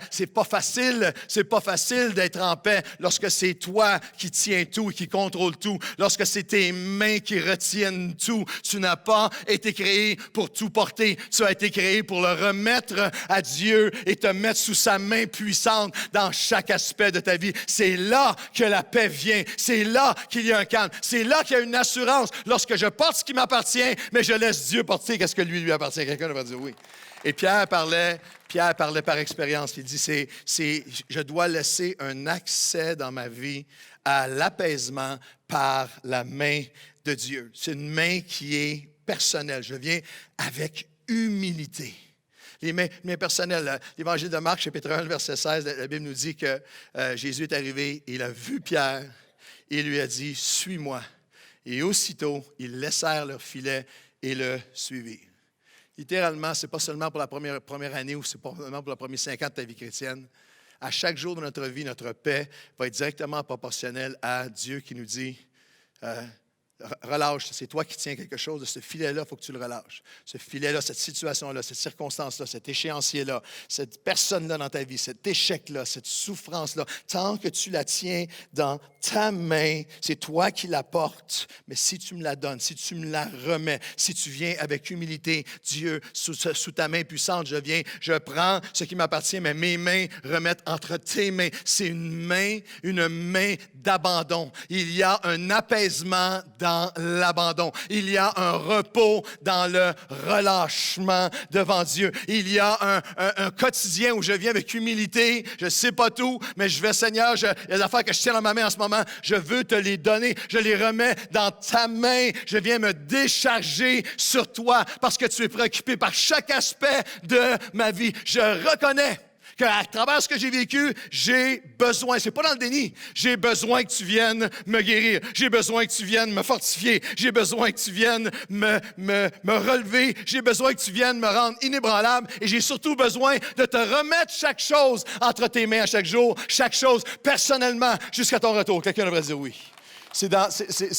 C'est pas facile d'être en paix lorsque c'est toi qui tiens tout et qui contrôle tout. Lorsque c'est tes mains qui retiennent tout. Tu n'as pas été créé pour tout porter. Tu as été créé pour le remettre à Dieu et te mettre sous sa main puissante dans chaque aspect de ta vie. C'est là que la paix vient. C'est là qu'il y a un calme. C'est là qu'il y a une assurance. Lorsque je porte ce qui m'appartient, mais je laisse Dieu porter qu'est-ce que lui appartient. Quelqu'un va dire oui. Et Pierre parlait par expérience. Il dit, je dois laisser un accès dans ma vie à l'apaisement par la main de Dieu. C'est une main qui est personnelle. Je viens avec humilité. Les mains personnelles. L'Évangile de Marc, chapitre 1, verset 16, la Bible nous dit que Jésus est arrivé, il a vu Pierre et il lui a dit, « Suis-moi ». Et aussitôt, ils laissèrent leur filet et le suivirent. Littéralement, ce n'est pas seulement pour la première année ou c'est pas seulement pour les premiers 5 ans de ta vie chrétienne. À chaque jour de notre vie, notre paix va être directement proportionnelle à Dieu qui nous dit relâche, c'est toi qui tiens quelque chose de ce filet-là, il faut que tu le relâches. Ce filet-là, cette situation-là, cette circonstance-là, cet échéancier-là, cette personne-là dans ta vie, cet échec-là, cette souffrance-là, tant que tu la tiens dans ta main, c'est toi qui la portes. Mais si tu me la donnes, si tu me la remets, si tu viens avec humilité, Dieu, sous ta main puissante, je prends ce qui m'appartient, mais mes mains remettent entre tes mains. C'est une main d'abandon. Il y a un apaisement dans l'abandon. Il y a un repos dans le relâchement devant Dieu. Il y a un quotidien où je viens avec humilité. Je ne sais pas tout, mais je vais, Seigneur, il y a des affaires que je tiens dans ma main en ce moment. Je veux te les donner. Je les remets dans ta main. Je viens me décharger sur toi parce que tu es préoccupé par chaque aspect de ma vie. Je reconnais qu'à travers ce que j'ai vécu, j'ai besoin, c'est pas dans le déni, j'ai besoin que tu viennes me guérir, j'ai besoin que tu viennes me fortifier, j'ai besoin que tu viennes me relever, j'ai besoin que tu viennes me rendre inébranlable et j'ai surtout besoin de te remettre chaque chose entre tes mains à chaque jour, chaque chose personnellement jusqu'à ton retour. Quelqu'un devrait dire oui. C'est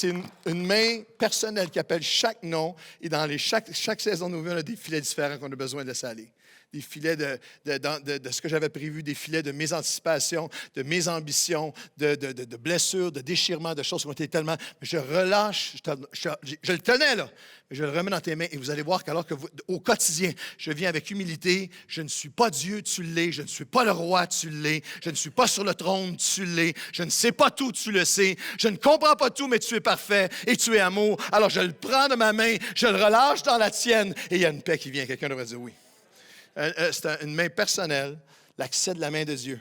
une main personnelle qui appelle chaque nom et dans chaque saison de nos vies, on a des filets différents qu'on a besoin de laisser aller. Des filets de ce que j'avais prévu, des filets de mes anticipations, de mes ambitions, de blessures, de déchirements, de choses qui ont été tellement... Je relâche, je le tenais là, mais je le remets dans tes mains et vous allez voir qu'alors que au quotidien, je viens avec humilité, je ne suis pas Dieu, tu l'es, je ne suis pas le roi, tu l'es, je ne suis pas sur le trône, tu l'es, je ne sais pas tout, tu le sais, je ne comprends pas tout, mais tu es parfait et tu es amour. Alors je le prends de ma main, je le relâche dans la tienne et il y a une paix qui vient. Quelqu'un devrait dire oui. C'est une main personnelle, l'accès de la main de Dieu.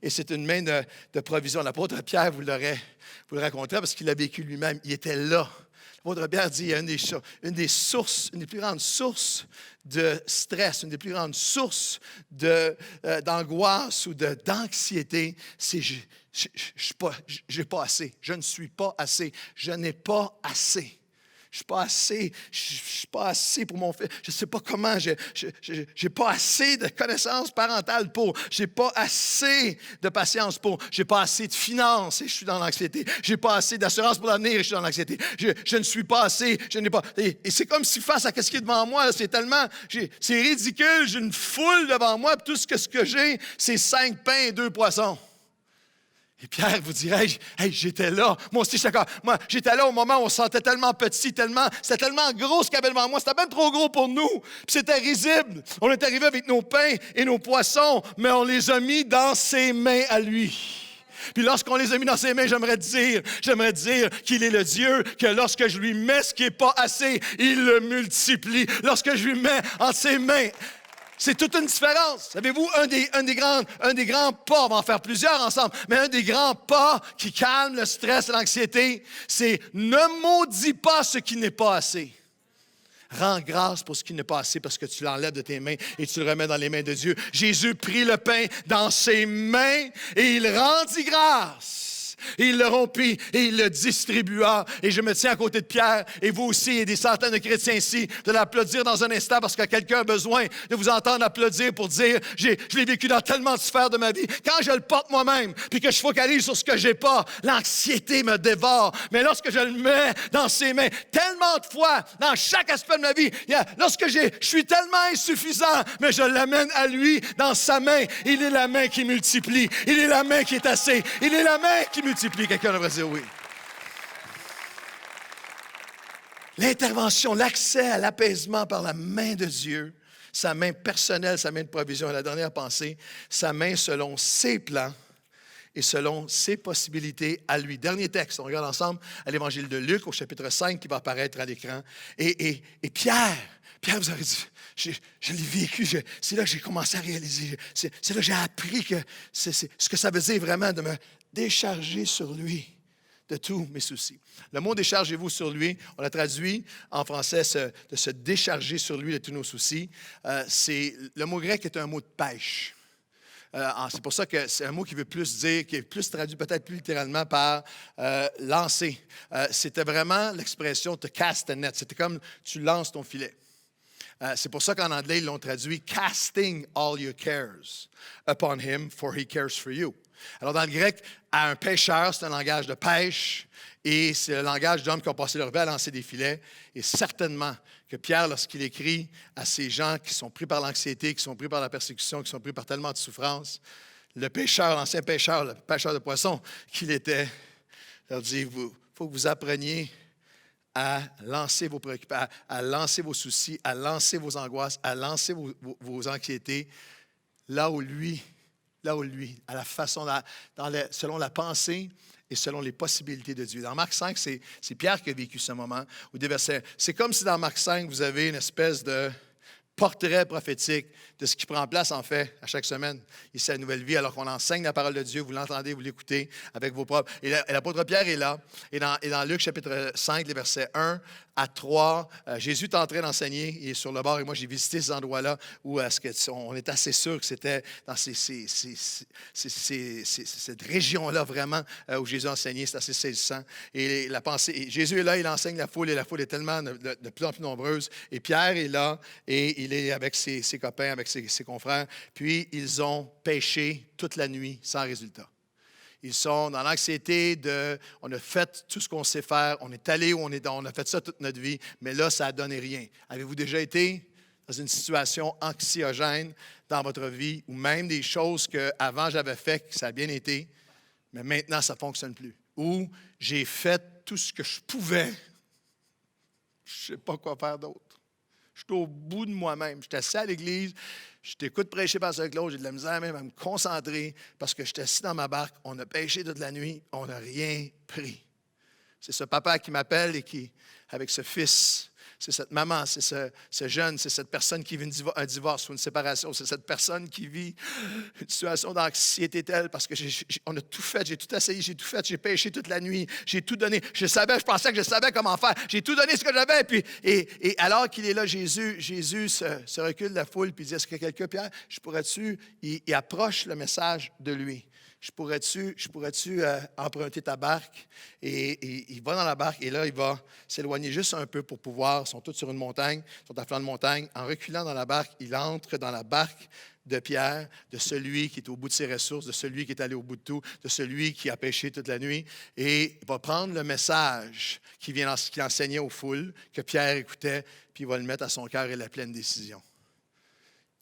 Et c'est une main de provision. L'apôtre Pierre vous le raconterait parce qu'il l'a vécu lui-même. Il était là. L'apôtre Pierre dit, il y a une des plus grandes sources de stress, une des plus grandes sources d'angoisse ou d'anxiété, c'est je n'ai pas assez. Je ne suis pas assez. Je n'ai pas assez. Je ne suis pas assez pour mon fils. Je ne sais pas comment. Je n'ai pas assez de connaissances parentales pour. Je n'ai pas assez de patience pour. Je n'ai pas assez de finances et je suis dans l'anxiété. Je n'ai pas assez d'assurance pour l'avenir et je suis dans l'anxiété. Je ne suis pas assez. Je n'ai pas. Et c'est comme si face à ce qui est devant moi, là, c'est tellement. C'est ridicule. J'ai une foule devant moi. Puis tout ce que j'ai, c'est 5 pains et 2 poissons. Et Pierre vous dirait, hey, j'étais là. Moi aussi, j'étais là au moment où on se sentait tellement petit, c'était tellement gros ce qu'il y avait devant moi. C'était même trop gros pour nous. Puis c'était risible. On est arrivé avec nos pains et nos poissons, mais on les a mis dans ses mains à lui. Puis lorsqu'on les a mis dans ses mains, j'aimerais dire qu'il est le Dieu, que lorsque je lui mets ce qui n'est pas assez, il le multiplie. Lorsque je lui mets entre ses mains, c'est toute une différence. Savez-vous, un des grands pas, on va en faire plusieurs ensemble, mais un des grands pas qui calme le stress et l'anxiété, c'est ne maudis pas ce qui n'est pas assez. Rends grâce pour ce qui n'est pas assez parce que tu l'enlèves de tes mains et tu le remets dans les mains de Dieu. Jésus prit le pain dans ses mains et il rendit grâce. Et il le rompit et il le distribua. Et je me tiens à côté de Pierre, et vous aussi, et des centaines de chrétiens ici, de l'applaudir dans un instant parce que quelqu'un a besoin de vous entendre applaudir pour dire, je l'ai vécu dans tellement de sphères de ma vie. Quand je le porte moi-même, puis que je focalise sur ce que j'ai pas, l'anxiété me dévore. Mais lorsque je le mets dans ses mains, tellement de fois, dans chaque aspect de ma vie, lorsque je suis tellement insuffisant, mais je l'amène à lui dans sa main. Il est la main qui multiplie. Il est la main qui est assez. Il est la main qui multiplie. Quelqu'un devrait dire oui. L'intervention, l'accès à l'apaisement par la main de Dieu, sa main personnelle, sa main de provision, et la dernière pensée, sa main selon ses plans et selon ses possibilités à lui. Dernier texte, on regarde ensemble à l'Évangile de Luc, au chapitre 5, qui va apparaître à l'écran. Et Pierre, vous avez dit, je l'ai vécu, c'est là que j'ai commencé à réaliser, c'est là que j'ai appris que c'est ce que ça veut dire vraiment de me décharger sur lui de tous mes soucis. Le mot « déchargez-vous sur lui », on l'a traduit en français, de se décharger sur lui de tous nos soucis. Le mot grec est un mot de pêche. C'est pour ça que c'est un mot qui veut plus dire, qui est plus traduit peut-être plus littéralement par lancer. C'était vraiment l'expression « to cast a net ». C'était comme tu lances ton filet. C'est pour ça qu'en anglais, ils l'ont traduit « casting all your cares upon him, for he cares for you ». Alors, dans le grec, à un pêcheur, c'est un langage de pêche et c'est le langage d'hommes qui ont passé leur vie à lancer des filets. Et certainement que Pierre, lorsqu'il écrit à ces gens qui sont pris par l'anxiété, qui sont pris par la persécution, qui sont pris par tellement de souffrances, le pêcheur, l'ancien pêcheur, le pêcheur de poissons qu'il était, leur dit, il faut que vous appreniez à lancer vos préoccupations, à lancer vos soucis, à lancer vos angoisses, à lancer vos anxiétés, là où lui, à la façon, selon la pensée et selon les possibilités de Dieu. Dans Marc 5, c'est Pierre qui a vécu ce moment. Où des versets, c'est comme si dans Marc 5, vous avez une espèce de portrait prophétique de ce qui prend place, en fait, à chaque semaine, ici à Nouvelle Vie, alors qu'on enseigne la parole de Dieu, vous l'entendez, vous l'écoutez avec vos propres. Et l'apôtre Pierre est là. Et dans Luc, chapitre 5, les versets 1 à 3, Jésus est en train d'enseigner, il est sur le bord, et moi, j'ai visité ces endroits-là où on est assez sûr que c'était dans cette région-là, vraiment, où Jésus enseignait, c'est assez saisissant. Et Jésus est là, il enseigne la foule, et la foule est tellement de plus en plus nombreuse. Et Pierre est là, et il est avec ses copains, avec ses confrères, puis ils ont pêché toute la nuit sans résultat. Ils sont dans l'anxiété on a fait tout ce qu'on sait faire, on est allé où on a fait ça toute notre vie, mais là, ça n'a donné rien. Avez-vous déjà été dans une situation anxiogène dans votre vie, ou même des choses qu'avant j'avais fait, que ça a bien été, mais maintenant, ça ne fonctionne plus? Ou j'ai fait tout ce que je pouvais, je ne sais pas quoi faire d'autre. Je suis au bout de moi-même. Je suis assis à l'église, je t'écoute prêcher par ce Claude, j'ai de la misère même à me concentrer parce que je suis assis dans ma barque, on a pêché toute la nuit, on n'a rien pris. C'est ce papa qui m'appelle et qui, avec ce fils c'est cette maman, c'est ce jeune, c'est cette personne qui vit un divorce ou une séparation, c'est cette personne qui vit une situation d'anxiété telle parce que on a tout fait, j'ai tout essayé, j'ai tout fait, j'ai péché toute la nuit, j'ai tout donné. Je pensais que je savais comment faire. J'ai tout donné ce que j'avais. Et alors qu'il est là, Jésus se recule de la foule puis dit, est-ce que quelqu'un, Pierre, il approche le message de lui. Je pourrais-tu emprunter ta barque? Et il va dans la barque et là, il va s'éloigner juste un peu pour pouvoir, ils sont tous sur une montagne, ils sont à flanc de montagne. En reculant dans la barque, il entre dans la barque de Pierre, de celui qui est au bout de ses ressources, de celui qui est allé au bout de tout, de celui qui a péché toute la nuit. Et il va prendre le message qui enseignait aux foules, que Pierre écoutait, puis il va le mettre à son cœur et la pleine décision.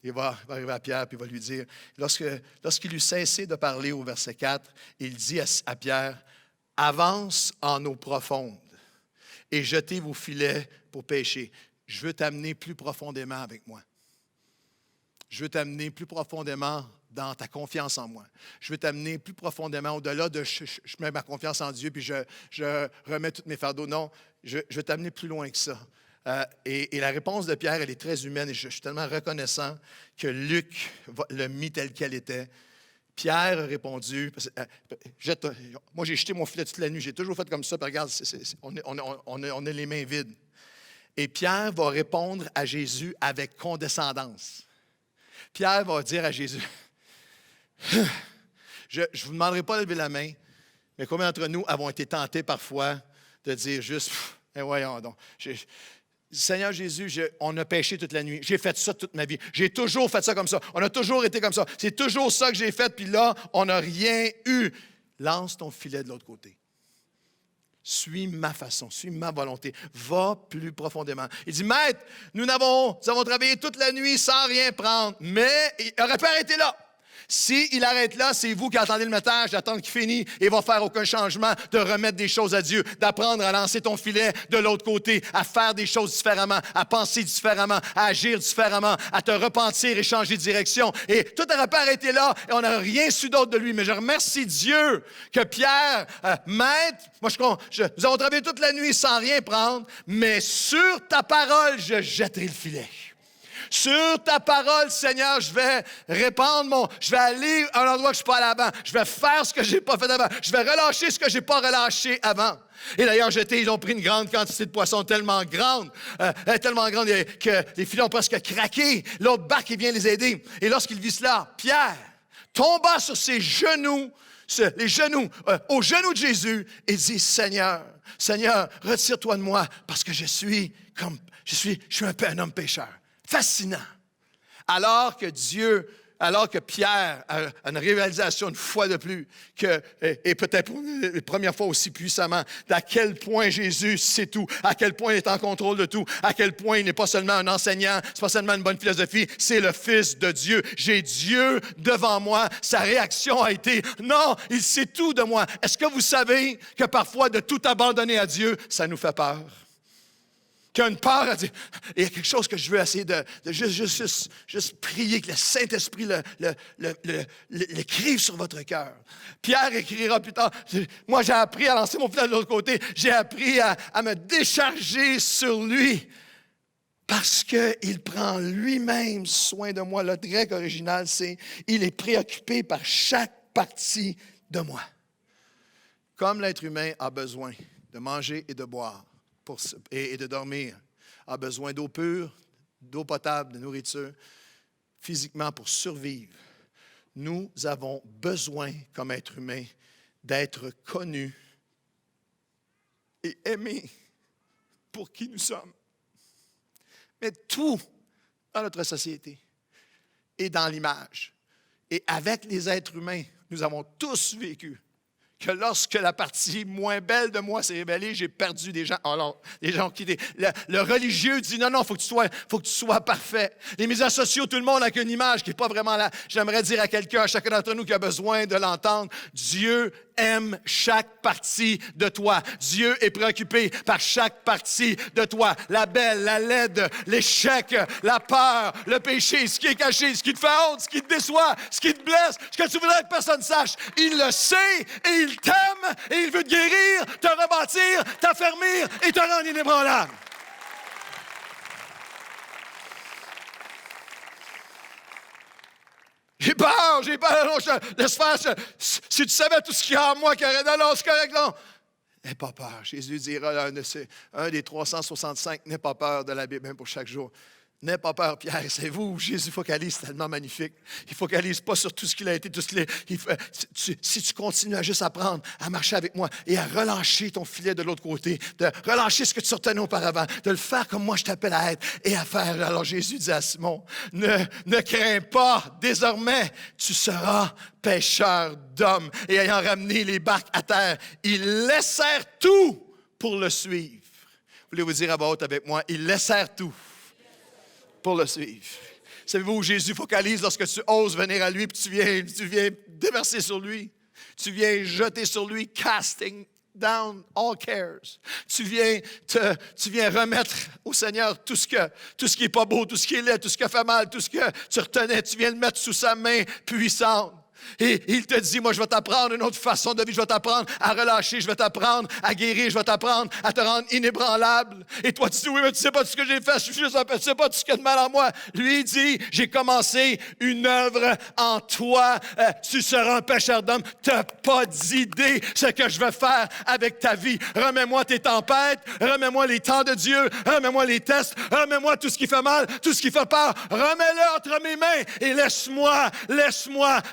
Il va arriver à Pierre, puis il va lui dire, lorsqu'il eut cessé de parler au verset 4, il dit à Pierre, « Avance en eau profonde et jetez vos filets pour pêcher. Je veux t'amener plus profondément avec moi. Je veux t'amener plus profondément dans ta confiance en moi. Je veux t'amener plus profondément au-delà de je mets ma confiance en Dieu, puis je remets tous mes fardeaux. Non, je veux t'amener plus loin que ça. » Et la réponse de Pierre, elle est très humaine et je suis tellement reconnaissant que Luc l'a mis tel qu'elle était. Pierre a répondu, moi j'ai jeté mon filet toute la nuit, j'ai toujours fait comme ça, puis regarde, on a les mains vides. Et Pierre va répondre à Jésus avec condescendance. Pierre va dire à Jésus, je ne vous demanderai pas de lever la main, mais combien d'entre nous avons été tentés parfois de dire juste, voyons donc, Seigneur Jésus, on a péché toute la nuit. J'ai fait ça toute ma vie. J'ai toujours fait ça comme ça. On a toujours été comme ça. C'est toujours ça que j'ai fait, puis là, on n'a rien eu. Lance ton filet de l'autre côté. Suis ma façon, suis ma volonté. Va plus profondément. Il dit, Maître, nous avons travaillé toute la nuit sans rien prendre, mais il aurait pu arrêter là. S'il arrête là, c'est vous qui attendez le message, d'attendre qu'il finisse et ne va faire aucun changement, de remettre des choses à Dieu, d'apprendre à lancer ton filet de l'autre côté, à faire des choses différemment, à penser différemment, à agir différemment, à te repentir et changer de direction. Et tout n'aurait pas arrêté là et on n'a rien su d'autre de lui. Mais je remercie Dieu que Pierre, Maître, nous avons travaillé toute la nuit sans rien prendre, mais sur ta parole, je jetterai le filet. Sur ta parole, Seigneur, je vais je vais aller à un endroit que je ne suis pas allé avant. Je vais faire ce que je n'ai pas fait avant. Je vais relâcher ce que je n'ai pas relâché avant. Et d'ailleurs, ils ont pris une grande quantité de poissons tellement grande que les filets ont presque craqué. L'autre barque, il vient les aider. Et lorsqu'il vit cela, Pierre tomba sur ses genoux, aux genoux de Jésus, et dit, Seigneur, retire-toi de moi, parce que je suis un peu un homme pécheur. Fascinant. Alors que Pierre a une réalisation une fois de plus, et peut-être pour la première fois aussi puissamment, d'à quel point Jésus sait tout, à quel point il est en contrôle de tout, à quel point il n'est pas seulement un enseignant, c'est pas seulement une bonne philosophie, c'est le Fils de Dieu. J'ai Dieu devant moi. Sa réaction a été, non, il sait tout de moi. Est-ce que vous savez que parfois de tout abandonner à Dieu, ça nous fait peur? Qu'il y a une peur à dire, il y a quelque chose que je veux essayer de juste prier, que le Saint-Esprit l'écrive sur votre cœur. Pierre écrira plus tard, moi j'ai appris à lancer mon filet de l'autre côté, j'ai appris à me décharger sur lui, parce qu'il prend lui-même soin de moi. Le grec original, c'est, il est préoccupé par chaque partie de moi. Comme l'être humain a besoin de manger et de boire, et de dormir, a besoin d'eau pure, d'eau potable, de nourriture, physiquement pour survivre. Nous avons besoin, comme être humain, d'être connus et aimés pour qui nous sommes. Mais tout dans notre société et dans l'image. Et avec les êtres humains, nous avons tous vécu que lorsque la partie moins belle de moi s'est révélée, j'ai perdu des gens. Alors, les gens ont quitté. Le religieux dit non, faut que tu sois parfait. Les médias sociaux, tout le monde a qu'une image qui n'est pas vraiment là. J'aimerais dire à quelqu'un, à chacun d'entre nous qui a besoin de l'entendre, Dieu aime chaque partie de toi. Dieu est préoccupé par chaque partie de toi. La belle, la laide, l'échec, la peur, le péché, ce qui est caché, ce qui te fait honte, ce qui te déçoit, ce qui te blesse, ce que tu voudrais que personne sache. Il le sait et il t'aime et il veut te guérir, te rebâtir, t'affermir et te rendre inébranlable. peur, j'ai peur. Non, laisse faire. Si tu savais tout ce qu'il y a en moi, c'est correct, non. N'aie pas peur. Jésus dira, un des 365, n'aie pas peur de la Bible, même pour chaque jour. N'aie pas peur, Pierre. C'est vous où Jésus focalise tellement magnifique. Il ne focalise pas sur tout ce qu'il a été, tout ce qu'il est. Si tu continues à juste apprendre, à marcher avec moi et à relâcher ton filet de l'autre côté, de relâcher ce que tu retenais auparavant, de le faire comme moi je t'appelle à être et à faire. Alors Jésus dit à Simon, ne crains pas, désormais tu seras pêcheur d'hommes. Et ayant ramené les barques à terre, ils laissèrent tout pour le suivre. Voulez-vous dire à voix haute avec moi, ils laissèrent tout pour le suivre. Savez-vous où Jésus focalise lorsque tu oses venir à lui et tu viens déverser sur lui? Tu viens jeter sur lui, casting down all cares. Tu viens remettre au Seigneur tout ce qui est pas beau, tout ce qui est laid, tout ce qui fait mal, tout ce que tu retenais. Tu viens le mettre sous sa main puissante. Et il te dit, moi, je vais t'apprendre une autre façon de vivre. Je vais t'apprendre à relâcher. Je vais t'apprendre à guérir. Je vais t'apprendre à te rendre inébranlable. Et toi, tu dis, oui, mais tu sais pas tout ce que j'ai fait. Je suis juste un peu, tu sais pas tout ce qu'il y a de mal en moi. Lui, il dit, j'ai commencé une œuvre en toi. Tu seras un pêcheur d'hommes. Tu n'as pas d'idée ce que je vais faire avec ta vie. Remets-moi tes tempêtes. Remets-moi les temps de Dieu. Remets-moi les tests. Remets-moi tout ce qui fait mal, tout ce qui fait peur. Remets-le entre mes mains et laisse-moi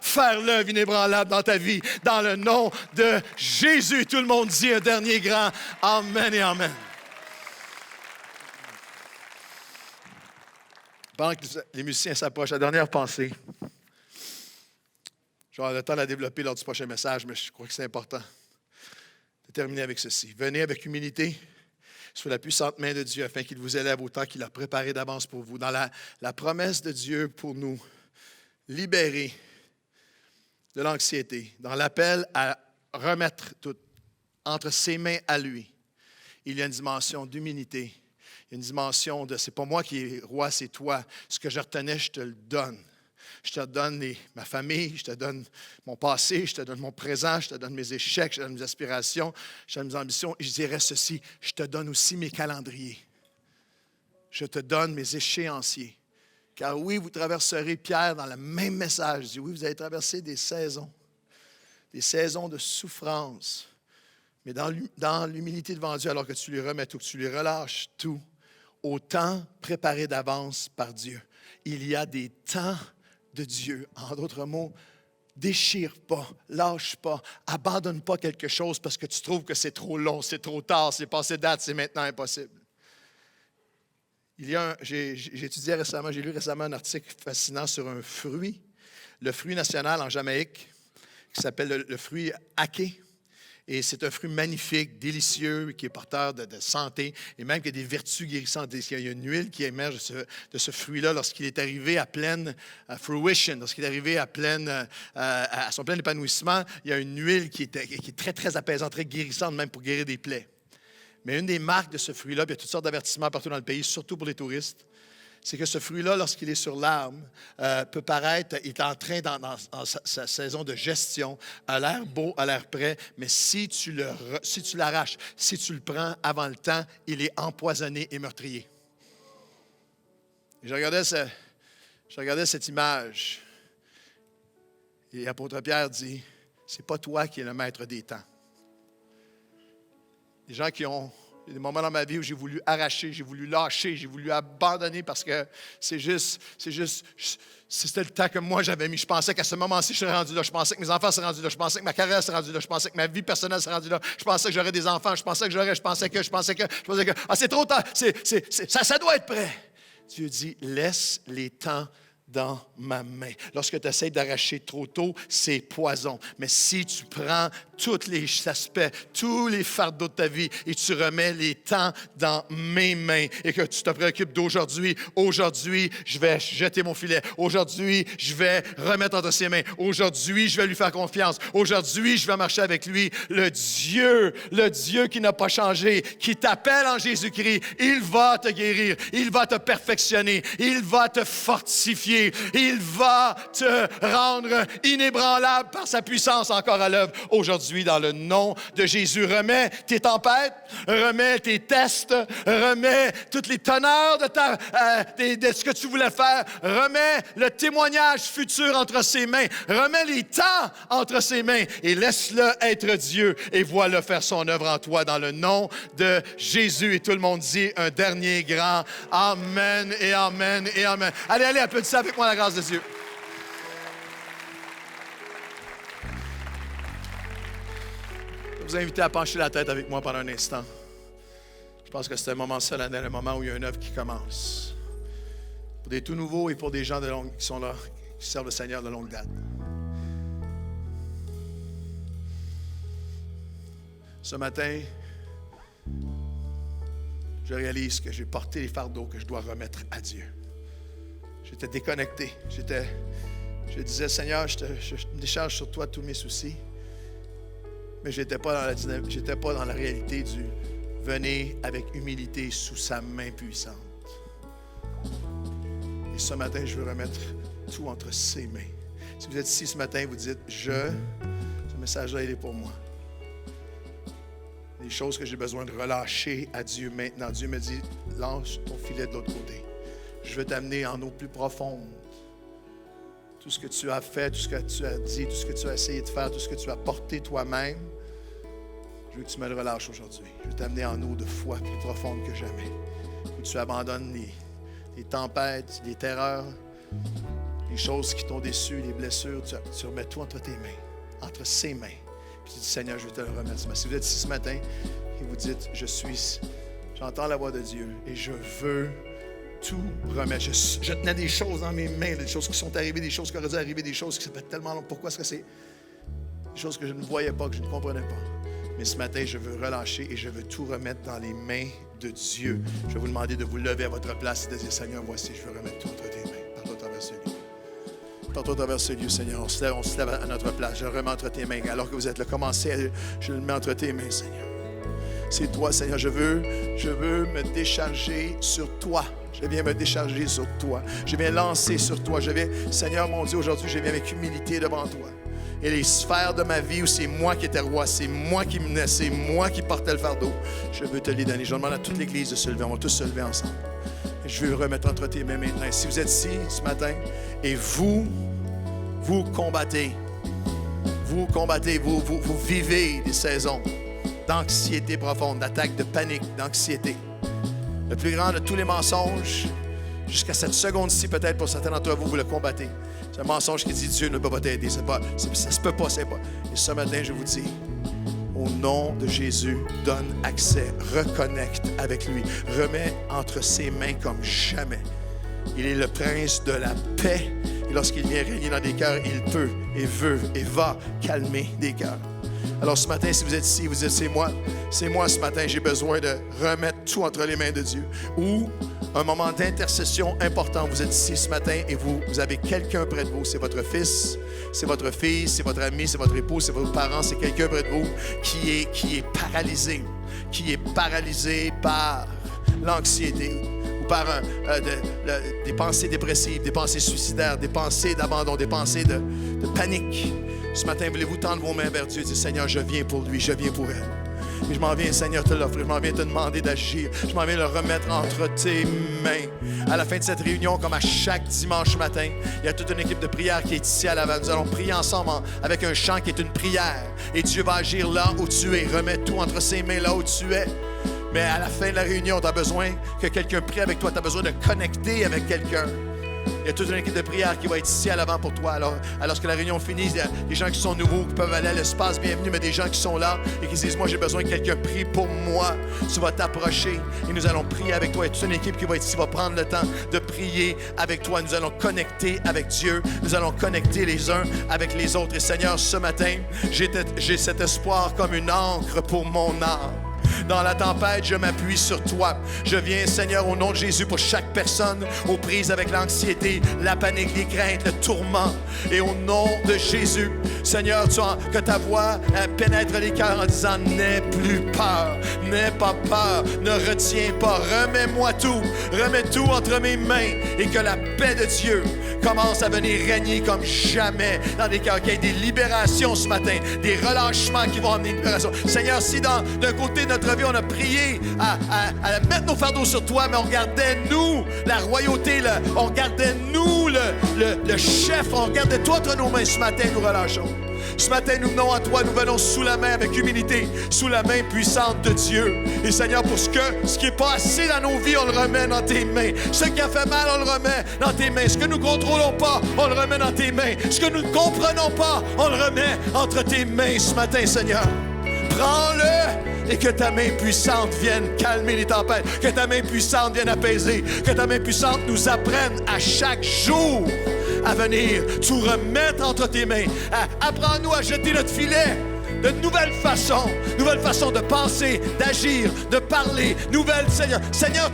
faire l'œuvre inébranlable dans ta vie. Dans le nom de Jésus, tout le monde dit un dernier grand Amen et Amen. Pendant que les musiciens s'approchent, la dernière pensée. J'aurai le temps de la développer lors du prochain message, mais je crois que c'est important de terminer avec ceci. Venez avec humilité sous la puissante main de Dieu afin qu'il vous élève au temps qu'il a préparé d'avance pour vous. Dans la promesse de Dieu pour nous libérer de l'anxiété, dans l'appel à remettre tout entre ses mains à lui, il y a une dimension d'humilité, il y a une dimension de « c'est pas moi qui est roi, c'est toi. Ce que je retenais, je te le donne. Je te donne ma famille, je te donne mon passé, je te donne mon présent, je te donne mes échecs, je te donne mes aspirations, je te donne mes ambitions. Et je dirais ceci, je te donne aussi mes calendriers. Je te donne mes échéanciers. Car oui, vous traverserez, Pierre, dans le même message, dit, oui, vous allez traverser des saisons de souffrance. Mais dans l'humilité devant Dieu, alors que tu lui remets tout, que tu lui relâches tout, au temps préparé d'avance par Dieu. Il y a des temps de Dieu. En d'autres mots, déchire pas, lâche pas, abandonne pas quelque chose parce que tu trouves que c'est trop long, c'est trop tard, c'est passé date, c'est maintenant impossible. J'ai étudié récemment, j'ai lu récemment un article fascinant sur un fruit, le fruit national en Jamaïque, qui s'appelle le fruit aké. Et c'est un fruit magnifique, délicieux, qui est porteur de santé et même qui a des vertus guérissantes. Il y a une huile qui émerge de ce fruit-là lorsqu'il est arrivé à pleine fruition, lorsqu'il est arrivé à son plein épanouissement. Il y a une huile qui est très, très apaisante, très guérissante, même pour guérir des plaies. Mais une des marques de ce fruit-là, puis il y a toutes sortes d'avertissements partout dans le pays, surtout pour les touristes, c'est que ce fruit-là, lorsqu'il est sur l'arbre, peut paraître, il est en train, dans sa saison de gestion, a l'air beau, a l'air prêt, mais si tu l'arraches, si tu le prends avant le temps, il est empoisonné et meurtrier. Et je regardais cette image, et l'apôtre Pierre dit, c'est pas toi qui es le maître des temps. Des gens qui ont des moments dans ma vie où j'ai voulu arracher, j'ai voulu lâcher, j'ai voulu abandonner parce que c'était le temps que moi j'avais mis. Je pensais qu'à ce moment-ci, je serais rendu là. Je pensais que mes enfants seraient rendus là. Je pensais que ma carrière serait rendue là. Je pensais que ma vie personnelle serait rendue là. Je pensais que j'aurais des enfants. Je pensais que. Ah, c'est trop tard. Ça doit être prêt. Dieu dit, laisse les temps dans ma main. Lorsque tu essaies d'arracher trop tôt, c'est poison. Mais si tu prends tous les aspects, tous les fardeaux de ta vie et tu remets les temps dans mes mains et que tu te préoccupes d'aujourd'hui, je vais jeter mon filet. Aujourd'hui, je vais remettre entre ses mains. Aujourd'hui, je vais lui faire confiance. Aujourd'hui, je vais marcher avec lui. Le Dieu qui n'a pas changé, qui t'appelle en Jésus-Christ, il va te guérir, il va te perfectionner, il va te fortifier. pieds. Il va te rendre inébranlable par sa puissance encore à l'œuvre aujourd'hui dans le nom de Jésus. Remets tes tempêtes, remets tes tests, remets toutes les teneurs de ce que tu voulais faire, remets le témoignage futur entre ses mains, remets les temps entre ses mains et laisse-le être Dieu et vois-le faire son œuvre en toi dans le nom de Jésus. Et tout le monde dit un dernier grand Amen et Amen et Amen. Allez, applaudissez avec moi la grâce de Dieu. Je vais vous inviter à pencher la tête avec moi pendant un instant. Je pense que c'est un moment solennel, un moment où il y a une œuvre qui commence. Pour des tout nouveaux et pour des gens qui sont là, qui servent le Seigneur de longue date. Ce matin, je réalise que j'ai porté les fardeaux que je dois remettre à Dieu. J'étais déconnecté. Je disais, Seigneur, je décharge sur toi tous mes soucis. Mais je n'étais pas dans la réalité du venez avec humilité sous sa main puissante. Et ce matin, je veux remettre tout entre ses mains. Si vous êtes ici ce matin, vous dites, ce message-là, il est pour moi. Les choses que j'ai besoin de relâcher à Dieu maintenant. Dieu me dit, lâche ton filet de l'autre côté. Je veux t'amener en eau plus profonde. Tout ce que tu as fait, tout ce que tu as dit, tout ce que tu as essayé de faire, tout ce que tu as porté toi-même, je veux que tu me le relâches aujourd'hui. Je veux t'amener en eau de foi plus profonde que jamais. Où tu abandonnes les tempêtes, les terreurs, les choses qui t'ont déçu, les blessures. Tu remets tout entre tes mains, entre ses mains. Puis tu dis, Seigneur, je vais te le remettre. Si vous êtes ici ce matin et vous dites, j'entends la voix de Dieu et je veux tout remettre. Je tenais des choses dans mes mains, des choses qui sont arrivées, des choses qui auraient dû arriver, des choses qui ça fait tellement long. Pourquoi est-ce que c'est des choses que je ne voyais pas, que je ne comprenais pas? Mais ce matin, je veux relâcher et je veux tout remettre dans les mains de Dieu. Je vais vous demander de vous lever à votre place et de dire, Seigneur, voici, je veux remettre tout entre tes mains. Parle-toi à travers ce lieu. Parle-toi à travers ce lieu, Seigneur. On se lève à notre place. Je remets entre tes mains. Alors que vous êtes là, commencez, je le mets entre tes mains, Seigneur. C'est toi, Seigneur. Je veux me décharger sur toi. Je viens me décharger sur toi. Je viens lancer sur toi. Seigneur, mon Dieu, aujourd'hui, je viens avec humilité devant toi. Et les sphères de ma vie où c'est moi qui étais roi, c'est moi qui menais, c'est moi qui portais le fardeau, je veux te les donner. Je demande à toute l'Église de se lever. On va tous se lever ensemble. Et je veux le remettre entre tes mains maintenant. Et si vous êtes ici ce matin et vous combattez, vous vivez des saisons d'anxiété profonde, d'attaque, de panique, d'anxiété. Le plus grand de tous les mensonges, jusqu'à cette seconde-ci, peut-être pour certains d'entre vous, vous le combattez. C'est un mensonge qui dit Dieu ne peut pas t'aider. Ça se peut pas, c'est pas. Et ce matin, je vous dis, au nom de Jésus, donne accès, reconnecte avec lui, remets entre ses mains comme jamais. Il est le prince de la paix. Et lorsqu'il vient régner dans des cœurs, il peut et veut et va calmer des cœurs. Alors ce matin, si vous êtes ici, vous dites, c'est moi ce matin, j'ai besoin de remettre tout entre les mains de Dieu. Ou un moment d'intercession important, vous êtes ici ce matin et vous avez quelqu'un près de vous, c'est votre fils, c'est votre fille, c'est votre ami, c'est votre épouse, c'est vos parents, c'est quelqu'un près de vous qui est paralysé par l'anxiété ou par des pensées dépressives, des pensées suicidaires, des pensées d'abandon, des pensées de panique. Ce matin, voulez-vous tendre vos mains vers Dieu et dire, Seigneur, je viens pour lui, je viens pour elle. Et je m'en viens, Seigneur, te l'offrir. Je m'en viens te demander d'agir. Je m'en viens le remettre entre tes mains. À la fin de cette réunion, comme à chaque dimanche matin, il y a toute une équipe de prière qui est ici à l'avant. Nous allons prier ensemble avec un chant qui est une prière. Et Dieu va agir là où tu es. Remets tout entre ses mains là où tu es. Mais à la fin de la réunion, tu as besoin que quelqu'un prie avec toi. Tu as besoin de connecter avec quelqu'un. Il y a toute une équipe de prière qui va être ici à l'avant pour toi. Alors que la réunion finisse, il y a des gens qui sont nouveaux, qui peuvent aller à l'espace bienvenue, mais des gens qui sont là et qui disent, moi, j'ai besoin que quelqu'un prie pour moi. Tu vas t'approcher et nous allons prier avec toi. Il y a toute une équipe qui va être ici, va prendre le temps de prier avec toi. Nous allons connecter avec Dieu. Nous allons connecter les uns avec les autres. Et Seigneur, ce matin, j'ai cet espoir comme une encre pour mon âme. Dans la tempête, je m'appuie sur toi. Je viens, Seigneur, au nom de Jésus, pour chaque personne aux prises avec l'anxiété, la panique, les craintes, le tourment. Et au nom de Jésus, Seigneur, que ta voix pénètre les cœurs en disant, n'aie plus peur, n'aie pas peur, ne retiens pas, remets-moi tout, remets tout entre mes mains et que la paix de Dieu commence à venir régner comme jamais dans des cœurs, qu'il y ait des libérations ce matin, des relâchements qui vont amener une libération. Seigneur, si d'un côté de notre vie, on a prié à mettre nos fardeaux sur toi, mais on gardait nous la royauté, on gardait nous le chef, on gardait toi entre nos mains, ce matin, nous relâchons. Ce matin, nous venons à toi, nous venons sous la main avec humilité, sous la main puissante de Dieu. Et Seigneur, pour ce qui n'est pas assez dans nos vies, on le remet dans tes mains. Ce qui a fait mal, on le remet dans tes mains. Ce que nous ne contrôlons pas, on le remet dans tes mains. Ce que nous ne comprenons pas, on le remet entre tes mains ce matin, Seigneur. Prends-le et que ta main puissante vienne calmer les tempêtes, que ta main puissante vienne apaiser, que ta main puissante nous apprenne à chaque jour à venir tout remettre entre tes mains. Apprends-nous à jeter notre filet de nouvelles façons de penser, d'agir, de parler. Nouvelles, Seigneur. Seigneur,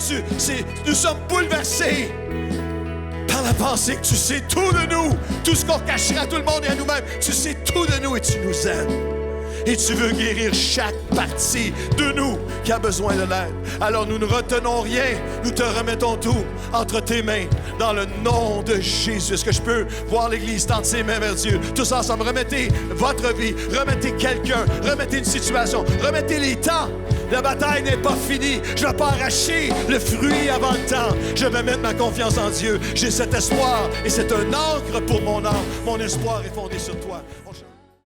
nous sommes bouleversés par la pensée que tu sais tout de nous, tout ce qu'on cachera à tout le monde et à nous-mêmes. Tu sais tout de nous et tu nous aimes. Et tu veux guérir chaque partie de nous qui a besoin de l'aide. Alors nous ne retenons rien, nous te remettons tout entre tes mains, dans le nom de Jésus. Est-ce que je peux voir l'Église tendre ses mains vers Dieu? Tous ensemble, remettez votre vie, remettez quelqu'un, remettez une situation, remettez les temps. La bataille n'est pas finie. Je ne vais pas arracher le fruit avant le temps. Je vais mettre ma confiance en Dieu. J'ai cet espoir et c'est un ancre pour mon âme. Mon espoir est fondé sur toi.